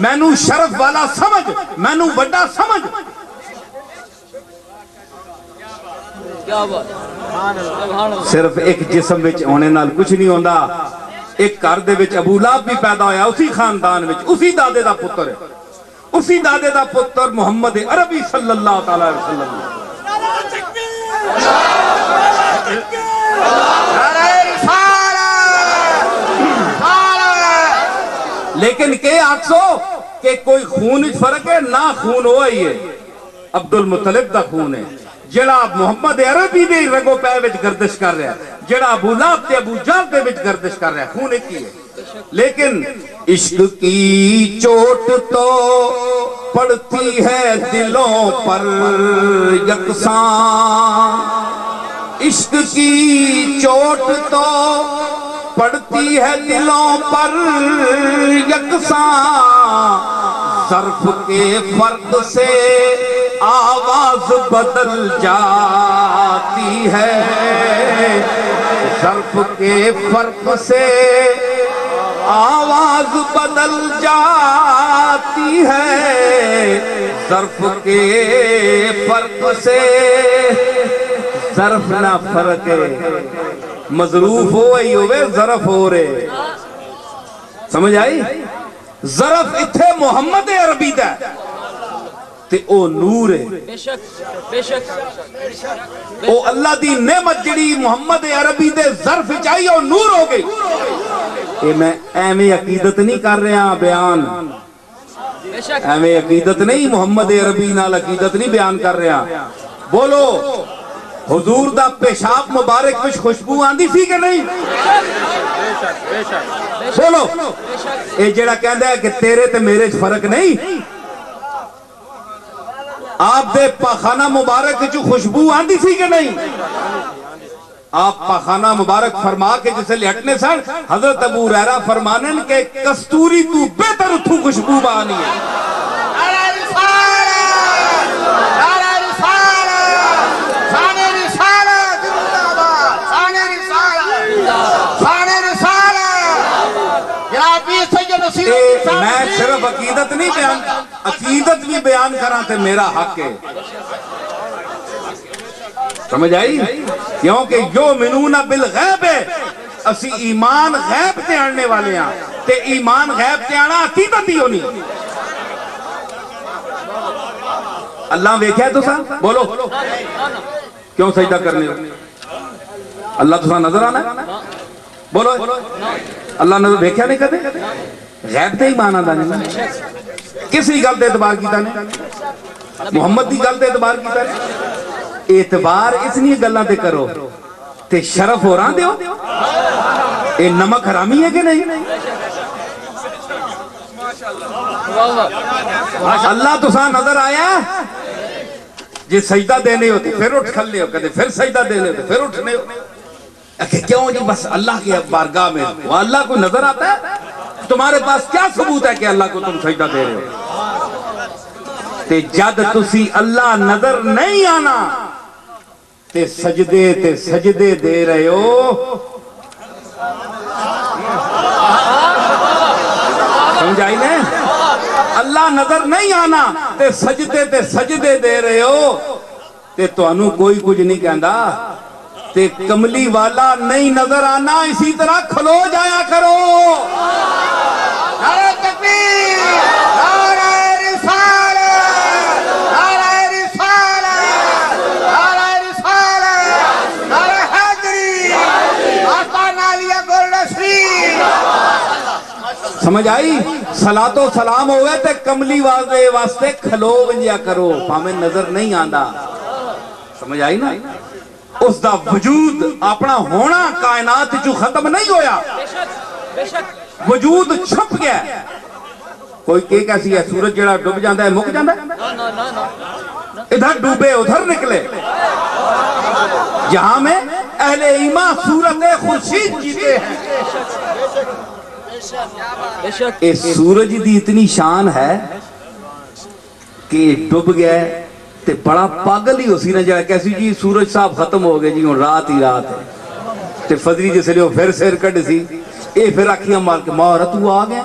مینو شرف والا سمجھ، مینو بڑا سمجھ. کیا بات سبحان اللہ. صرف ایک جسم وچ ہونے نال کچھ نہیں ہوندا. ایک گھر دے وچ ابو لہب بھی پیدا ہویا اسی خاندان وچ، اسی دادے دا پتر ہے، اسی دادے دا پتر محمد عربی صلی اللہ تعالی علیہ وسلم. لیکن کہ آکسو کہ کوئی خون وچ فرق ہے نہ، خون ہوا ہی ہے عبد المطلب دا خون ہے جڑا محمد عربی دے رگو پے وچ گردش کر رہا ہے، جڑا ابو لہب تے ابو جہل دے وچ گردش کر رہا ہے، خون ایک ہی ہے. لیکن عشق کی چوٹ تو پڑتی ہے دلوں پر یکساں، عشق کی چوٹ تو پڑتی ہے دلوں پر یکساں، ظرف کے فرق سے آواز بدل جاتی ہے، ظرف کے فرق سے آواز بدل جاتی ہے، ظرف کے فرق سے. ظرف نہ فرق ہے، مظروف ہوئی ہوئے ظرف ہو رہے. سمجھ آئی؟ ظرف اتھے محمد عربی دا تے او نور ہے. بے شک بے شک. او اللہ دی نعمت جڑی محمد عربی دے ظرف چاہیے او نور ہو گئی. اے میں ایویں عقیدت نہیں کر رہا بیان، بے شک. ایویں عقیدت نہیں، محمد عربی نال عقیدت نہیں بیان کر رہا. بولو حضور دا پیشاب مبارک وچ خوشبو آندی سی کہ نہیں؟ بولو اے جڑا کہندا ہے کہ تیرے تے میرے چ فرق نہیں، آپ دے پاخانہ مبارک وچ خوشبو آندی سی کہ نہیں؟ آپ پاخانہ مبارک فرما کے جسے لٹنے سن، حضرت ابو ہریرہ فرمانن کہ کستوری تو بہتر اتھو خوشبو بانی ہے. میں صرف عقیدت نہیں بیان، عقیدت بھی بیان کرا تے میرا حق ہے. سمجھ آئی؟ کیونکہ یؤمنون بالغیب ہے، اسی ایمان غیب تے آنے والے ہیں، تے ایمان غیب تے آنا عقیدت ہی ہونی. اللہ ویکھیا ہے تساں؟ بولو کیوں سجدہ کرنے ہو؟ اللہ تساں نظر آنا ہے؟ بولو اللہ نظر ویکھیا نہیں کدے؟ غیب تے ایمان آندا نہیں، کسی گل تے اعتبار کیتا نہیں، محمد دی گل تے اعتبار کیتا نہیں. اعتبار اس لیے گلاں تے کرو تے شرف ہو رہاں دیو. اے نمک حرامی ہے کہ نہیں؟ اللہ تساں نظر آیا جی سجدہ دینے ہوتے پھر اٹھ کھلے ہو، کہتے پھر سجدہ دینے ہوتے پھر اٹھنے ہو. کہ کیوں جی بس اللہ کی بارگاہ میں وہ اللہ کو نظر آتا ہے؟ تمہارے پاس کیا ثبوت ہے کہ اللہ کو تم سجدہ دے رہے ہو؟ تے جد تسی اللہ نظر نہیں آنا تے سجدے دے رہے ہو. سمجھائی نے؟ اللہ نظر نہیں آنا تے سجدے دے رہے ہو تے تو انو کوئی کچھ نہیں کہندا. تے کملی والا نہیں نظر آنا اسی طرح کھلو جایا کرو. نعرہ تکبیر، نعرہ رسالت، نعرہ رسالت، نعرہ رسالت، نعرہ حیدری، آستانہ علیہ گل رسول. سمجھ آئی؟ صلاۃ و سلام ہوئے تے کملی والے واسطے کھلو ونجیا کرو پاویں نظر نہیں آندا. سمجھ آئی نا؟ اس دا وجود اپنا ہونا کائنات جو ختم نہیں ہویا، وجود چھپ گیا. کوئی کہ کیسی ہے سورج جڑا ڈوب جاندہ ہے مک جاندہ ہے؟ ادھر ڈوبے ادھر نکلے. جہاں میں اہل ایمان صورت خورشید جیتے ہیں. اس سورج دی اتنی شان ہے کہ ڈوب گئے تے بڑا پاگل ہی ہو سی نا جڑا کیسی جی سورج صاحب ختم ہو گئے جی ہوں رات ہی رات ہے تے فضری جس لئے پھر سیر کٹ سی اے پھر آکھیاں مار کے مارا تو آ گیا.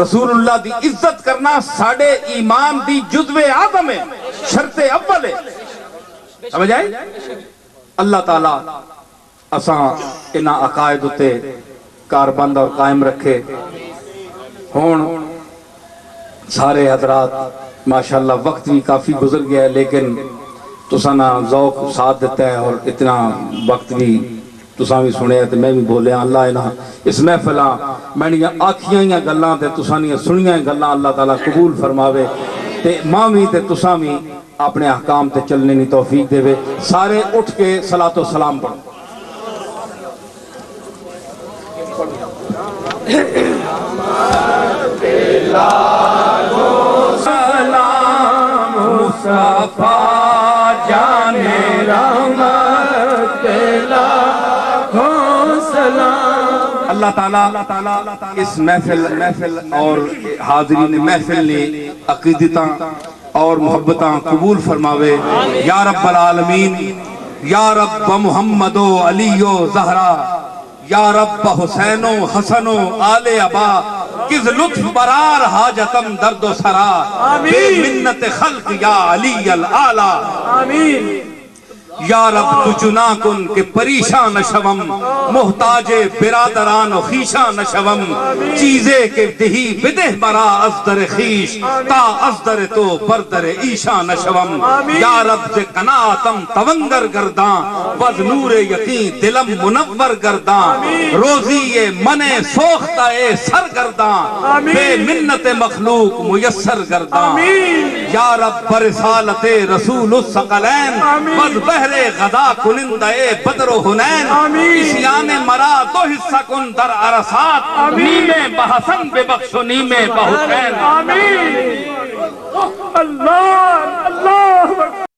رسول اللہ دی عزت کرنا ساڑے ایمان دی جزو اعظم ہے، شرط اول ہے. سمجھ آئی؟ اللہ تعالیٰ اساں انہاں عقائد اتے کاربند اور قائم رکھے. ہون سارے حضرات ماشاءاللہ وقت بھی کافی گزر گیا ہے، لیکن تسانا ذوق ساتھ دیتا ہے اور اتنا وقت بھی تساں بھی سنے تے میں بھی بولیا. اللہ انہاں اس محفلاں میں آکھیاں ہی گلاں تے تساں نے سنیاں گلاں اللہ تعالیٰ قبول فرماوے تے ماں بھی تے تساں بھی اپنے احکام تے چلنے کی توفیق دے. سارے اٹھ کے صلاۃ و سلام پڑھو. سلام مصطفیٰ جانے رحمت لاکھوں سلام. اللہ تعالیٰ اس محفل اور حاضرین محفل نے عقیدتاں اور محبتاں قبول فرماوے. یا رب العالمین، یا رب محمد و علی و زہرا، یا رب حسین و حسن و آل ابا، کس لطف برار حاجتم درد و سرا، بے منت خلق یا علی العالی. آمین. یا رب تو چنا کن کہ پریشان نشوم، محتاج برادران و خیشان نشوم، چیزے کے دہی بدہ برا ازدر خیش، تا ازدر تو بردر ایشان نشوم. یا رب سے قناعتم تونگر گرداں، وز نور یقین دلم منور گرداں، روزی من سوختہ سرگرداں، بے منت مخلوق میسر گرداں. یا رب برسالت رسول الثقلین، وز بہر غدا کنندہ بدر و حنین، اسیان مرا دو حصہ کن در عرصات، نیمے بحسن بے بخش و نیمے بحسین. آمین. اللہ اللہ